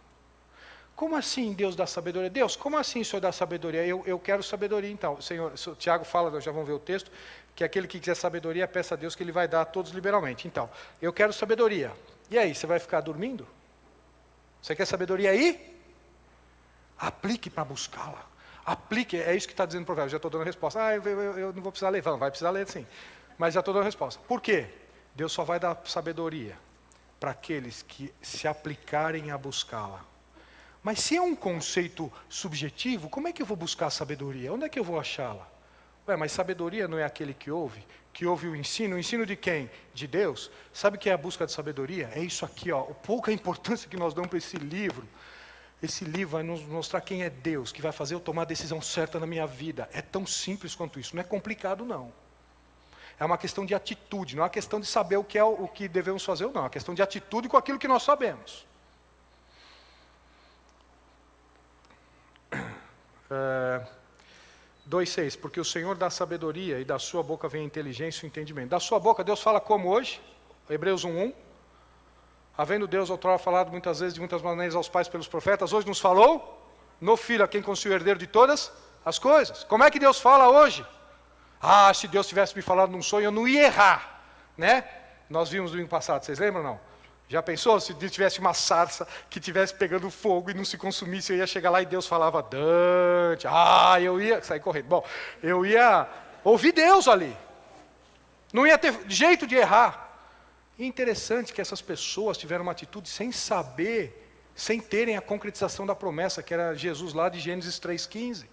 Como assim Deus dá sabedoria? Deus, como assim o Senhor dá sabedoria? Eu quero sabedoria então. Senhor, o Tiago fala, nós já vamos ver o texto, que aquele que quiser sabedoria, peça a Deus que Ele vai dar a todos liberalmente. Então, eu quero sabedoria. E aí, você vai ficar dormindo? Você quer sabedoria aí? Aplique para buscá-la. Aplique, é isso que está dizendo o provérbio. Já estou dando a resposta. Eu não vou precisar ler, vai precisar ler sim. Mas já estou dando a resposta. Por quê? Deus só vai dar sabedoria para aqueles que se aplicarem a buscá-la. Mas se é um conceito subjetivo, como é que eu vou buscar a sabedoria? Onde é que eu vou achá-la? Mas sabedoria não é aquele que ouve o ensino de quem? De Deus. Sabe o que é a busca de sabedoria? É isso aqui, ó, pouca importância que nós damos para esse livro. Esse livro vai nos mostrar quem é Deus, que vai fazer eu tomar a decisão certa na minha vida. É tão simples quanto isso, não é complicado não. É uma questão de atitude, não é uma questão de saber o que devemos fazer ou não. É uma questão de atitude com aquilo que nós sabemos. 2,6, porque o Senhor dá sabedoria e da sua boca vem a inteligência e o entendimento. Da sua boca Deus fala como hoje? Hebreus 1:1. Havendo Deus outrora falado muitas vezes, de muitas maneiras aos pais pelos profetas, hoje nos falou no Filho, a quem constituiu o herdeiro de todas as coisas. Como é que Deus fala hoje? Se Deus tivesse me falado num sonho, eu não ia errar, né? Nós vimos no domingo passado, vocês lembram ou não? Já pensou se tivesse uma sarça que estivesse pegando fogo e não se consumisse, eu ia chegar lá e Deus falava, Dante, eu ia sair correndo. Bom, eu ia ouvir Deus ali. Não ia ter jeito de errar. E é interessante que essas pessoas tiveram uma atitude sem saber, sem terem a concretização da promessa, que era Jesus lá de Gênesis 3,15.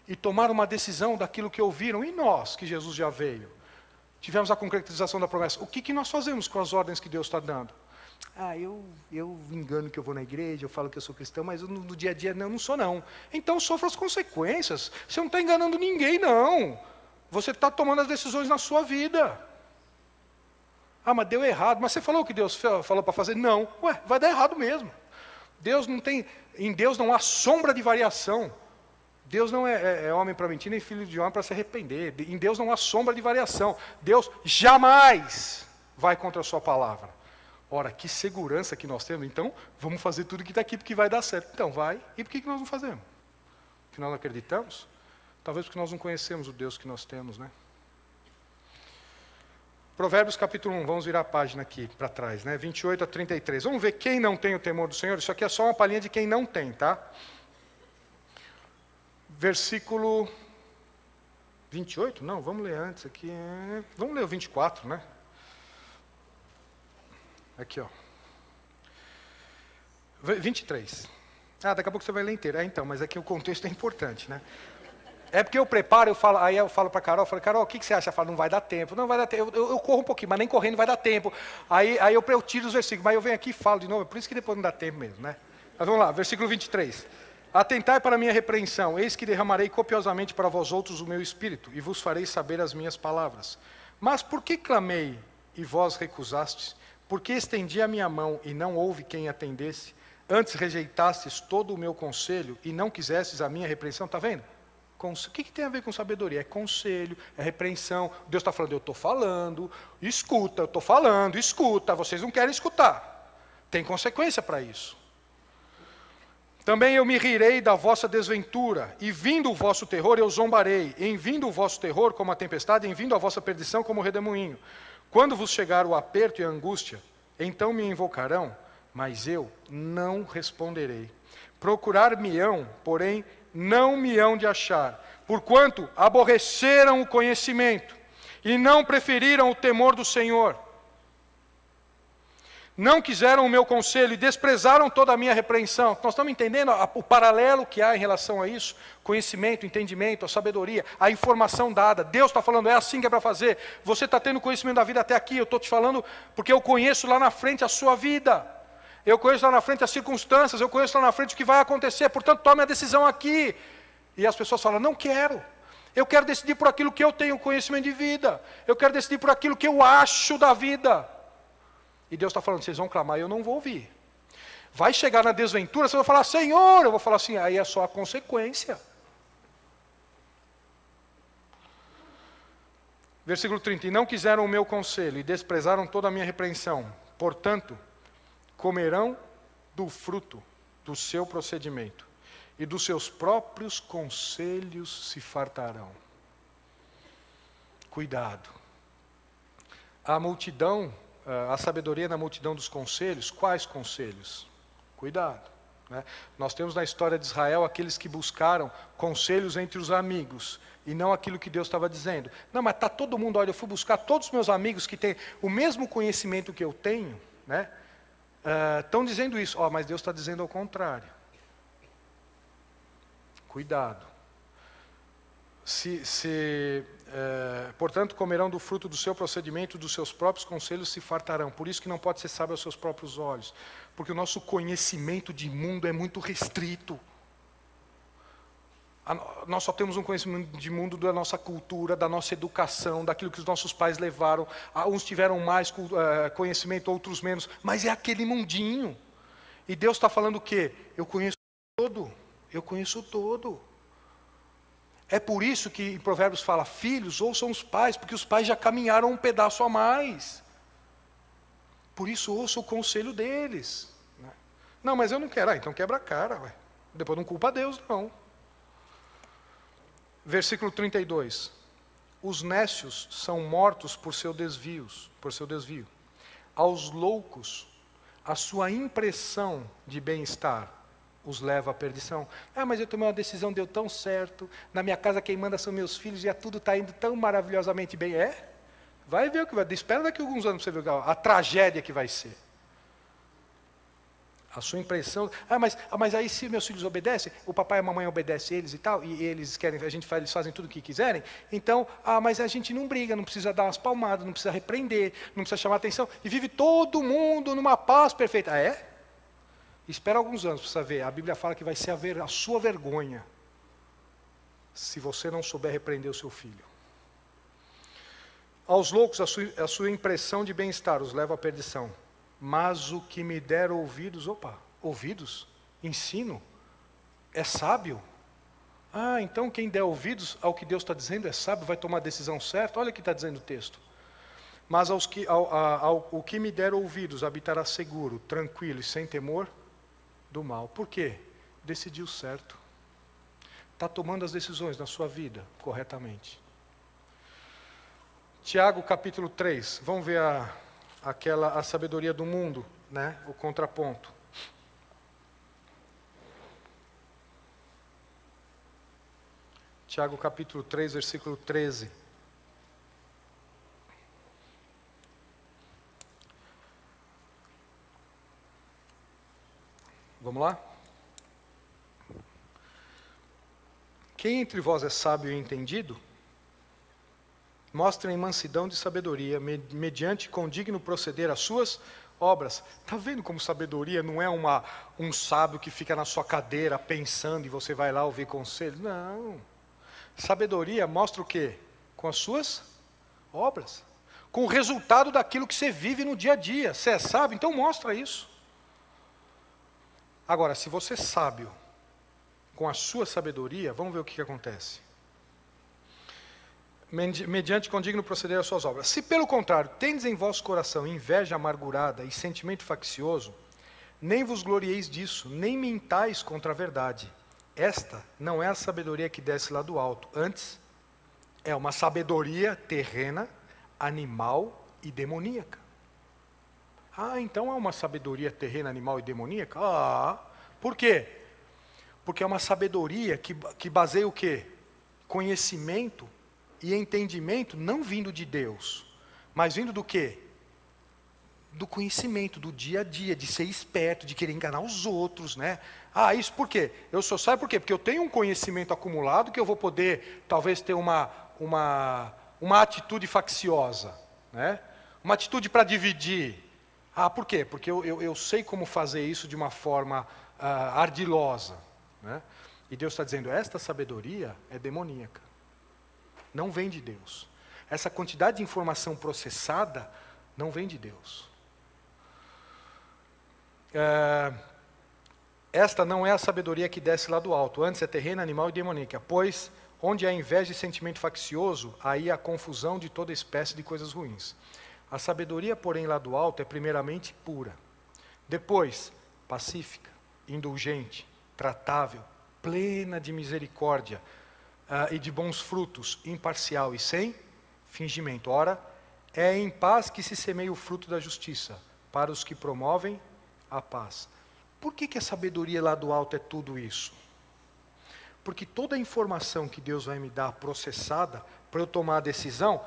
E tomaram uma decisão daquilo que ouviram. E nós, que Jesus já veio? Tivemos a concretização da promessa. O que nós fazemos com as ordens que Deus está dando? Eu engano que eu vou na igreja, eu falo que eu sou cristão, mas no dia a dia não sou não. Então sofra as consequências. Você não está enganando ninguém, não. Você está tomando as decisões na sua vida. Mas deu errado. Mas você falou o que Deus falou para fazer? Não. Vai dar errado mesmo. Em Deus não há sombra de variação. Deus não é homem para mentir, nem filho de homem para se arrepender. Em Deus não há sombra de variação. Deus jamais vai contra a sua palavra. Ora, que segurança que nós temos. Então, vamos fazer tudo que está aqui, porque vai dar certo. Então, vai. E por que nós não fazemos? Porque nós não acreditamos? Talvez porque nós não conhecemos o Deus que nós temos, né? Provérbios capítulo 1, vamos virar a página aqui para trás, né? 28 a 33. Vamos ver quem não tem o temor do Senhor. Isso aqui é só uma palhinha de quem não tem, tá? Versículo 28? Não, vamos ler antes aqui. Vamos ler o 24, né? Aqui, ó. 23. Daqui a pouco você vai ler inteiro. Então, mas aqui o contexto é importante, né? É porque eu preparo, aí eu falo para a Carol, Carol, o que você acha? Ela fala, não vai dar tempo. Não vai dar tempo. Eu corro um pouquinho, mas nem correndo vai dar tempo. Aí eu tiro os versículos, mas eu venho aqui e falo de novo, por isso que depois não dá tempo mesmo, né? Mas vamos lá, versículo 23. Atentai para a minha repreensão, eis que derramarei copiosamente para vós outros o meu espírito, e vos farei saber as minhas palavras. Mas por que clamei, e vós recusastes? Por que estendi a minha mão, e não houve quem atendesse? Antes rejeitastes todo o meu conselho, e não quisestes a minha repreensão, está vendo? O que tem a ver com sabedoria? É conselho, é repreensão. Deus está falando, eu estou falando, escuta, eu estou falando, escuta, vocês não querem escutar. Tem consequência para isso. Também eu me rirei da vossa desventura, e vindo o vosso terror eu zombarei, em vindo o vosso terror como a tempestade, em vindo a vossa perdição como o redemoinho. Quando vos chegar o aperto e a angústia, então me invocarão, mas eu não responderei. Procurar-me-ão, porém não me hão de achar, porquanto aborreceram o conhecimento, e não preferiram o temor do Senhor. Não quiseram o meu conselho e desprezaram toda a minha repreensão. Nós estamos entendendo o paralelo que há em relação a isso? Conhecimento, entendimento, a sabedoria, a informação dada. Deus está falando, é assim que é para fazer. Você está tendo conhecimento da vida até aqui, eu estou te falando porque eu conheço lá na frente a sua vida. Eu conheço lá na frente as circunstâncias, eu conheço lá na frente o que vai acontecer, portanto tome a decisão aqui. E as pessoas falam, não quero. Eu quero decidir por aquilo que eu tenho conhecimento de vida. Eu quero decidir por aquilo que eu acho da vida. E Deus está falando, vocês vão clamar, eu não vou ouvir. Vai chegar na desventura, você vai falar, Senhor, eu vou falar assim, aí é só a consequência. Versículo 30, e não quiseram o meu conselho, e desprezaram toda a minha repreensão. Portanto, comerão do fruto do seu procedimento, e dos seus próprios conselhos se fartarão. Cuidado. A multidão, a sabedoria na multidão dos conselhos, quais conselhos? Cuidado. Né? Nós temos na história de Israel aqueles que buscaram conselhos entre os amigos, e não aquilo que Deus estava dizendo. Não, mas está todo mundo, olha, eu fui buscar todos os meus amigos que têm o mesmo conhecimento que eu tenho, né? Estão dizendo isso, mas Deus está dizendo ao contrário. Cuidado. Portanto, comerão do fruto do seu procedimento, dos seus próprios conselhos se fartarão. Por isso que não pode ser sábio aos seus próprios olhos. Porque o nosso conhecimento de mundo é muito restrito. Nós só temos um conhecimento de mundo da nossa cultura, da nossa educação, daquilo que os nossos pais levaram. Uns tiveram mais conhecimento, outros menos. Mas é aquele mundinho. E Deus está falando o quê? Eu conheço todo. Eu conheço todo. É por isso que em Provérbios fala, filhos, ouçam os pais, porque os pais já caminharam um pedaço a mais. Por isso ouça o conselho deles. Não, mas eu não quero. Então quebra a cara. Ué. Depois não culpa Deus, não. Versículo 32. Os nécios são mortos por seu desvio. Aos loucos, a sua impressão de bem-estar os leva à perdição. Mas eu tomei uma decisão, deu tão certo. Na minha casa quem manda são meus filhos e tudo está indo tão maravilhosamente bem. Vai ver o que vai. Espera daqui a alguns anos para você ver a tragédia que vai ser. A sua impressão. Mas aí se meus filhos obedecem, o papai e a mamãe obedecem eles e tal, e eles querem, eles fazem tudo o que quiserem, então, mas a gente não briga, não precisa dar umas palmadas, não precisa repreender, não precisa chamar atenção, e vive todo mundo numa paz perfeita. Espera alguns anos para você ver. A Bíblia fala que vai ser a sua vergonha se você não souber repreender o seu filho. Aos loucos, a sua impressão de bem-estar os leva à perdição. Mas o que me der ouvidos, ouvidos? Ensino? É sábio? Então quem der ouvidos ao que Deus está dizendo é sábio, vai tomar a decisão certa? Olha o que está dizendo o texto. Mas ao que me der ouvidos habitará seguro, tranquilo e sem temor do mal. Por quê? Decidiu certo. Está tomando as decisões na sua vida corretamente. Tiago capítulo 3, vamos ver a sabedoria do mundo, né? O contraponto. Tiago capítulo 3, versículo 13. Vamos lá? Quem entre vós é sábio e entendido? Mostrem mansidão de sabedoria, mediante condigno proceder as suas obras. Está vendo como sabedoria não é um sábio que fica na sua cadeira pensando e você vai lá ouvir conselho? Não. Sabedoria mostra o quê? Com as suas obras. Com o resultado daquilo que você vive no dia a dia. Você é sábio, então mostra isso. Agora, se você é sábio com a sua sabedoria, vamos ver o que acontece. Mediante condigno proceder às suas obras. Se pelo contrário, tendes em vosso coração inveja amargurada e sentimento faccioso, nem vos glorieis disso, nem mintais contra a verdade. Esta não é a sabedoria que desce lá do alto, antes é uma sabedoria terrena, animal e demoníaca. Então é uma sabedoria terrena, animal e demoníaca? Por quê? Porque é uma sabedoria que baseia o quê? Conhecimento e entendimento não vindo de Deus, mas vindo do quê? do conhecimento, do dia a dia, de ser esperto, de querer enganar os outros, né? Isso por quê? Eu só saio por quê? Porque eu tenho um conhecimento acumulado que eu vou poder, talvez, ter uma atitude facciosa, né? Uma atitude para dividir. Por quê? Porque eu sei como fazer isso de uma forma ardilosa, né? E Deus está dizendo, esta sabedoria é demoníaca. Não vem de Deus. Essa quantidade de informação processada não vem de Deus. Esta não é a sabedoria que desce lá do alto, antes é terrena, animal e demoníaca, pois onde há inveja e sentimento faccioso, aí há confusão de toda espécie de coisas ruins. A sabedoria, porém, lá do alto é primeiramente pura, depois pacífica, indulgente, tratável, plena de misericórdia e de bons frutos, imparcial e sem fingimento. Ora, é em paz que se semeia o fruto da justiça, para os que promovem a paz. Por que a sabedoria lá do alto é tudo isso? Porque toda a informação que Deus vai me dar processada, para eu tomar a decisão,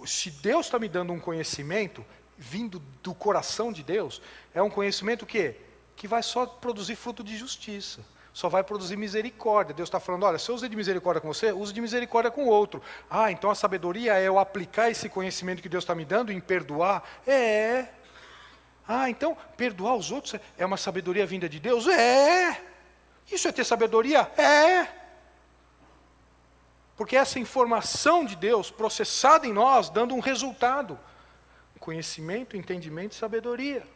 se Deus está me dando um conhecimento, vindo do coração de Deus, é um conhecimento que vai só produzir fruto de justiça. Só vai produzir misericórdia. Deus está falando, olha, se eu uso de misericórdia com você, use de misericórdia com o outro. Então a sabedoria é eu aplicar esse conhecimento que Deus está me dando em perdoar? Então perdoar os outros é uma sabedoria vinda de Deus? Isso é ter sabedoria? Porque essa informação de Deus processada em nós, dando um resultado. Conhecimento, entendimento e sabedoria.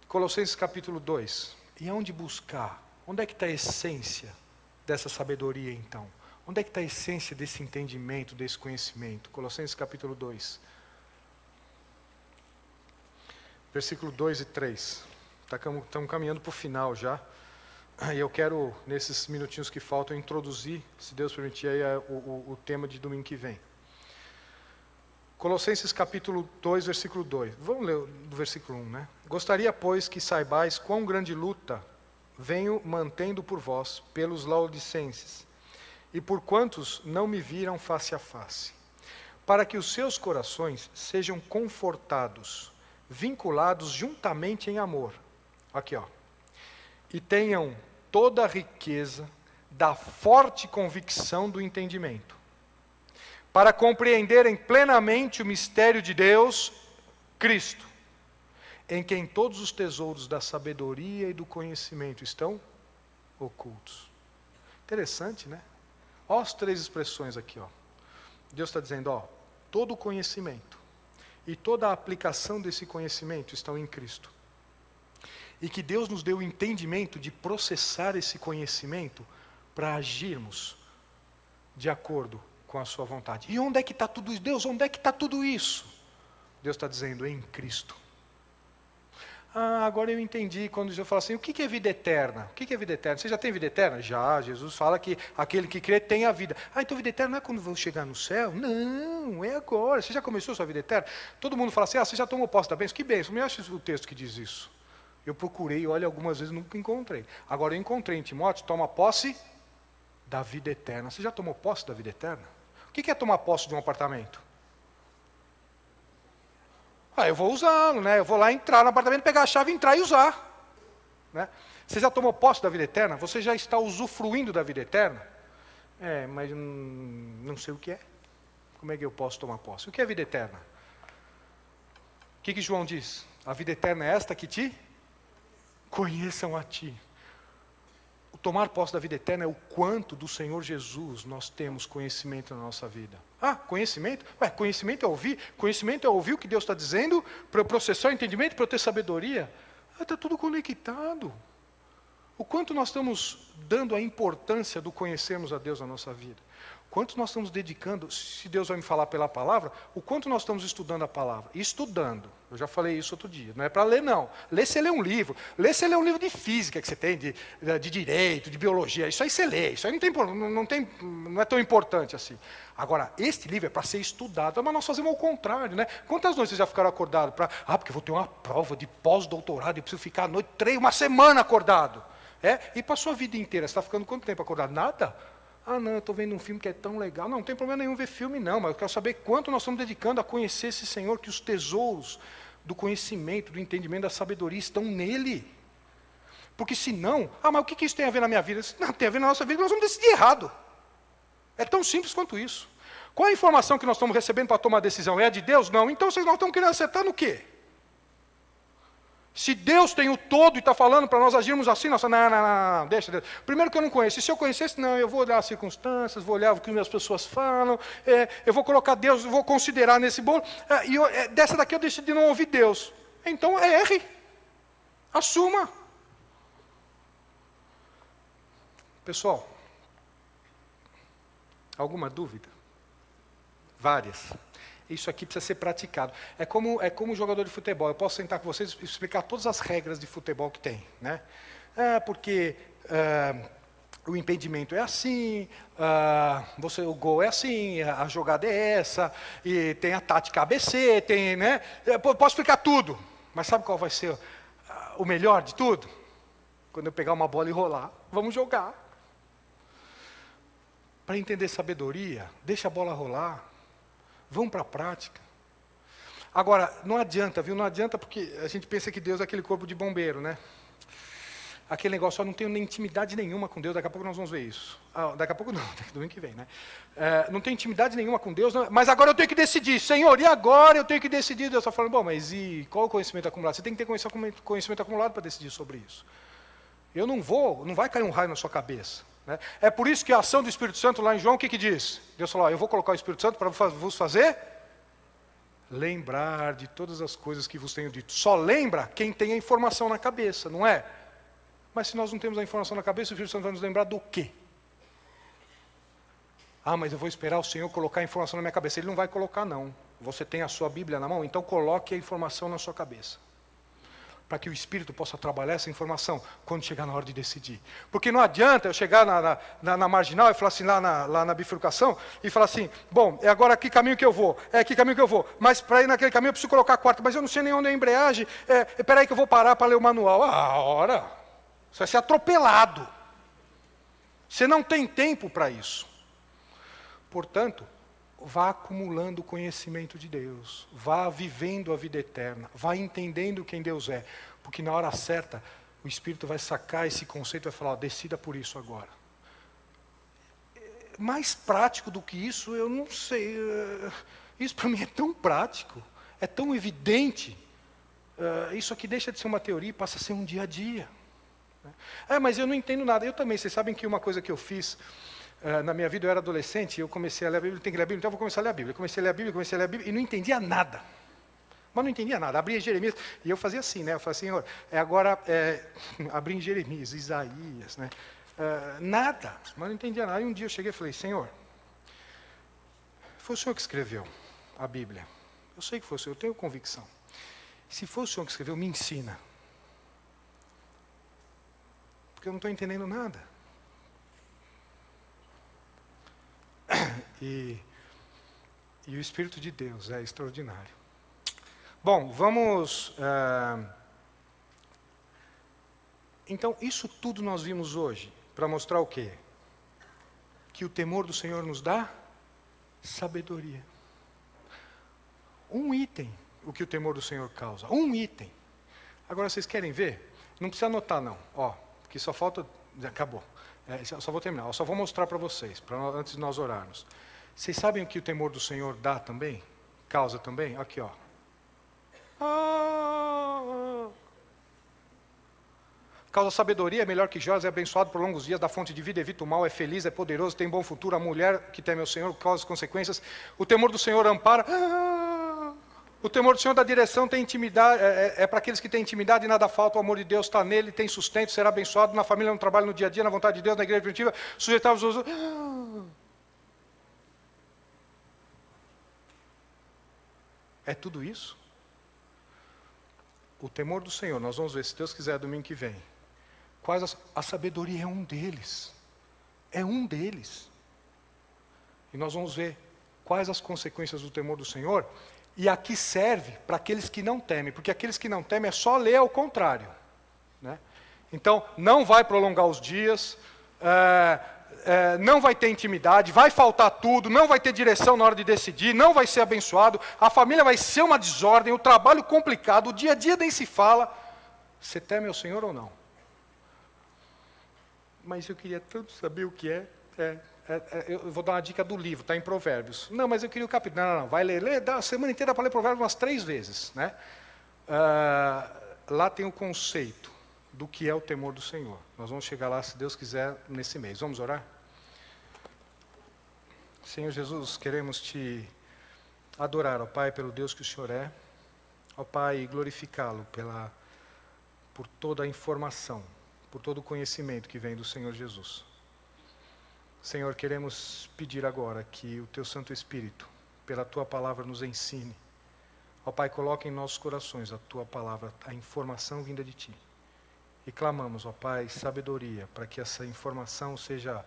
Colossenses capítulo 2. E aonde buscar? Onde é que está a essência dessa sabedoria, então? Onde é que está a essência desse entendimento, desse conhecimento? Colossenses capítulo 2. Versículo 2 e 3. Estamos caminhando para o final já. E eu quero, nesses minutinhos que faltam, introduzir, se Deus permitir, aí, o tema de domingo que vem. Colossenses capítulo 2, versículo 2. Vamos ler do versículo 1, né? Gostaria, pois, que saibais quão grande luta venho mantendo por vós, pelos laodicenses, e por quantos não me viram face a face, para que os seus corações sejam confortados, vinculados juntamente em amor. Aqui, e tenham toda a riqueza da forte convicção do entendimento, para compreenderem plenamente o mistério de Deus, Cristo, em quem todos os tesouros da sabedoria e do conhecimento estão ocultos. Interessante, né? Olha as 3 expressões aqui, Deus está dizendo, todo o conhecimento e toda a aplicação desse conhecimento estão em Cristo. E que Deus nos deu o entendimento de processar esse conhecimento para agirmos de acordo com a sua vontade. E onde é que está tudo isso? Deus, onde é que está tudo isso? Deus está dizendo, em Cristo. Agora eu entendi quando Jesus fala assim, o que é vida eterna? O que é vida eterna? Você já tem vida eterna? Já, Jesus fala que aquele que crê tem a vida. Então vida eterna não é quando vou chegar no céu? Não, é agora. Você já começou a sua vida eterna? Todo mundo fala assim, você já tomou posse da bênção? Que bênção? Me acha o texto que diz isso. Eu procurei, olha, algumas vezes nunca encontrei. Agora eu encontrei em Timóteo, toma posse da vida eterna. Você já tomou posse da vida eterna? O que é tomar posse de um apartamento? Eu vou usá-lo, né? Eu vou lá entrar no apartamento, pegar a chave, entrar e usar. Né? Você já tomou posse da vida eterna? Você já está usufruindo da vida eterna? Mas não sei o que é. Como é que eu posso tomar posse? O que é vida eterna? O que João diz? A vida eterna é esta que te conheçam a ti. O tomar posse da vida eterna é o quanto do Senhor Jesus nós temos conhecimento na nossa vida. Conhecimento? Conhecimento é ouvir. Conhecimento é ouvir o que Deus está dizendo, para eu processar o entendimento, para eu ter sabedoria. Está tudo conectado. O quanto nós estamos dando a importância do conhecermos a Deus na nossa vida. Quanto nós estamos dedicando, se Deus vai me falar pela palavra, o quanto nós estamos estudando a palavra. Estudando. Eu já falei isso outro dia. Não é para ler, não. Ler, você lê um livro. Ler, você lê um livro de física que você tem, de direito, de biologia. Isso aí você lê. Isso aí não é tão importante assim. Agora, este livro é para ser estudado. Mas nós fazemos ao contrário, né? Quantas noites vocês já ficaram acordados? Porque eu vou ter uma prova de pós-doutorado e preciso ficar a noite, uma semana acordado. E para a sua vida inteira, você está ficando quanto tempo acordado? Nada. Ah, não, eu estou vendo um filme que é tão legal. Não tem problema nenhum ver filme, não, mas eu quero saber quanto nós estamos dedicando a conhecer esse Senhor, que os tesouros do conhecimento, do entendimento, da sabedoria estão nele. Porque senão, mas o que isso tem a ver na minha vida? Não, tem a ver na nossa vida, nós vamos decidir errado. É tão simples quanto isso. Qual é a informação que nós estamos recebendo para tomar decisão? É a de Deus? Não. Então vocês não estão querendo acertar no quê? Se Deus tem o todo e está falando para nós agirmos assim, não, deixa Deus. Primeiro que eu não conheço. E se eu conhecesse, não, eu vou olhar as circunstâncias, vou olhar o que as pessoas falam, eu vou colocar Deus, vou considerar nesse bolo, dessa daqui eu decidi não ouvir Deus. Então erre. Assuma. Pessoal, alguma dúvida? Várias. Isso aqui precisa ser praticado. É como jogador de futebol. Eu posso sentar com vocês e explicar todas as regras de futebol que tem. Né? Porque o impedimento é assim, o gol é assim, a jogada é essa, e tem a tática ABC, tem, né? Eu posso explicar tudo. Mas sabe qual vai ser o melhor de tudo? Quando eu pegar uma bola e rolar, vamos jogar. Para entender sabedoria, deixa a bola rolar. Vão para a prática. Agora, não adianta, viu? Não adianta porque a gente pensa que Deus é aquele corpo de bombeiro, né? Aquele negócio, eu não tenho nem intimidade nenhuma com Deus, daqui a pouco nós vamos ver isso. Daqui a pouco não, domingo que vem, né? Não tenho intimidade nenhuma com Deus, não, mas agora eu tenho que decidir. Senhor, e agora eu tenho que decidir? Deus está falando, bom, mas e qual o conhecimento acumulado? Você tem que ter conhecimento acumulado para decidir sobre isso. Não vai cair um raio na sua cabeça. Né? É por isso que a ação do Espírito Santo lá em João, o que diz? Deus falou, eu vou colocar o Espírito Santo para vos fazer lembrar de todas as coisas que vos tenho dito. Só lembra quem tem a informação na cabeça, não é? Mas se nós não temos a informação na cabeça, o Espírito Santo vai nos lembrar do quê? Mas eu vou esperar o Senhor colocar a informação na minha cabeça. Ele não vai colocar, não. Você tem a sua Bíblia na mão, então coloque a informação na sua cabeça. Para que o Espírito possa trabalhar essa informação quando chegar na hora de decidir. Porque não adianta eu chegar na marginal e falar assim, lá na bifurcação, e falar assim, bom, é agora que caminho que eu vou? É que caminho que eu vou? Mas para ir naquele caminho eu preciso colocar a quarta, mas eu não sei nem onde é a embreagem, espera aí que eu vou parar para ler o manual. Ora, você vai ser atropelado. Você não tem tempo para isso. Portanto, vá acumulando o conhecimento de Deus, vá vivendo a vida eterna, vá entendendo quem Deus é, porque na hora certa o Espírito vai sacar esse conceito e vai falar, decida por isso agora. Mais prático do que isso, eu não sei, isso para mim é tão prático, é tão evidente, isso aqui deixa de ser uma teoria e passa a ser um dia a dia. Mas eu não entendo nada, eu também, vocês sabem que uma coisa que eu fiz, na minha vida eu era adolescente, eu comecei a ler a Bíblia, tem que ler a Bíblia, então eu vou começar a ler a Bíblia. Comecei a ler a Bíblia e não entendia nada. Mas não entendia nada. Abria Jeremias, e eu fazia assim, né? Eu falei, Senhor, agora abri em Jeremias, Isaías, né? Nada, mas não entendia nada. E um dia eu cheguei e falei, Senhor, foi o Senhor que escreveu a Bíblia. Eu sei que foi o Senhor, eu tenho convicção. Se foi o Senhor que escreveu, me ensina. Porque eu não estou entendendo nada. E o Espírito de Deus é extraordinário. Bom, vamos... Então, isso tudo nós vimos hoje, para mostrar o quê? Que o temor do Senhor nos dá sabedoria. Um item, o que o temor do Senhor causa. Um item. Agora, vocês querem ver? Não precisa anotar, não. Porque só falta... Acabou. Só vou terminar. Só vou mostrar para vocês, antes de nós orarmos. Vocês sabem o que o temor do Senhor dá também? Causa também? Aqui, ó. Causa sabedoria, é melhor que joias, é abençoado por longos dias, dá fonte de vida, evita o mal, é feliz, é poderoso, tem bom futuro. A mulher que teme ao Senhor causa consequências. O temor do Senhor ampara. O temor do Senhor dá direção, tem intimidade, é para aqueles que têm intimidade e nada falta, o amor de Deus está nele, tem sustento, será abençoado na família, no trabalho, no dia a dia, na vontade de Deus, na igreja primitiva, sujeitar os outros. É tudo isso? O temor do Senhor, nós vamos ver, se Deus quiser, domingo que vem. A sabedoria é um deles. É um deles. E nós vamos ver quais as consequências do temor do Senhor. E aqui serve para aqueles que não temem, porque aqueles que não temem é só ler ao contrário. Né? Então, não vai prolongar os dias, não vai ter intimidade, vai faltar tudo, não vai ter direção na hora de decidir, não vai ser abençoado, a família vai ser uma desordem, o trabalho complicado, o dia a dia nem se fala. Você teme ao Senhor ou não? Mas eu queria tanto saber o que é. Eu vou dar uma dica do livro, está em Provérbios. Não, mas eu queria o capítulo. Não, vai ler, dá a semana inteira para ler Provérbios umas 3 vezes. Né? Lá tem o conceito do que é o temor do Senhor. Nós vamos chegar lá, se Deus quiser, nesse mês. Vamos orar? Senhor Jesus, queremos Te adorar, ó Pai, pelo Deus que o Senhor é. Ó Pai, e glorificá-lo por toda a informação, por todo o conhecimento que vem do Senhor Jesus. Senhor, queremos pedir agora que o Teu Santo Espírito, pela Tua palavra, nos ensine. Ó Pai, coloque em nossos corações a Tua palavra, a informação vinda de Ti. E clamamos, ó Pai, sabedoria, para que essa informação seja,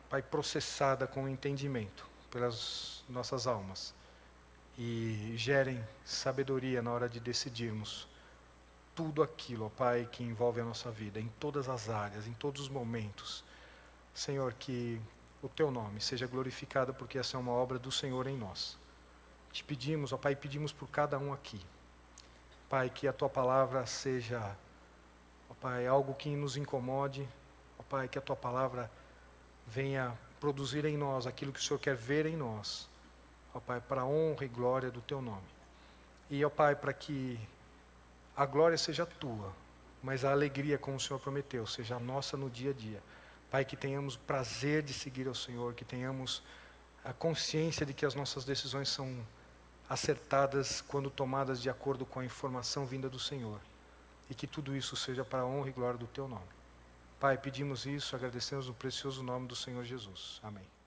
Pai, processada com entendimento pelas nossas almas. E gerem sabedoria na hora de decidirmos tudo aquilo, ó Pai, que envolve a nossa vida, em todas as áreas, em todos os momentos. Senhor, que o Teu nome seja glorificado, porque essa é uma obra do Senhor em nós. Te pedimos, ó Pai, pedimos por cada um aqui. Pai, que a Tua palavra seja, ó Pai, algo que nos incomode. Ó Pai, que a Tua palavra venha produzir em nós aquilo que o Senhor quer ver em nós. Ó Pai, para a honra e glória do Teu nome. E, ó Pai, para que a glória seja Tua, mas a alegria, como o Senhor prometeu, seja a nossa no dia a dia. Pai, que tenhamos prazer de seguir ao Senhor, que tenhamos a consciência de que as nossas decisões são acertadas quando tomadas de acordo com a informação vinda do Senhor. E que tudo isso seja para a honra e glória do Teu nome. Pai, pedimos isso, agradecemos no precioso nome do Senhor Jesus. Amém.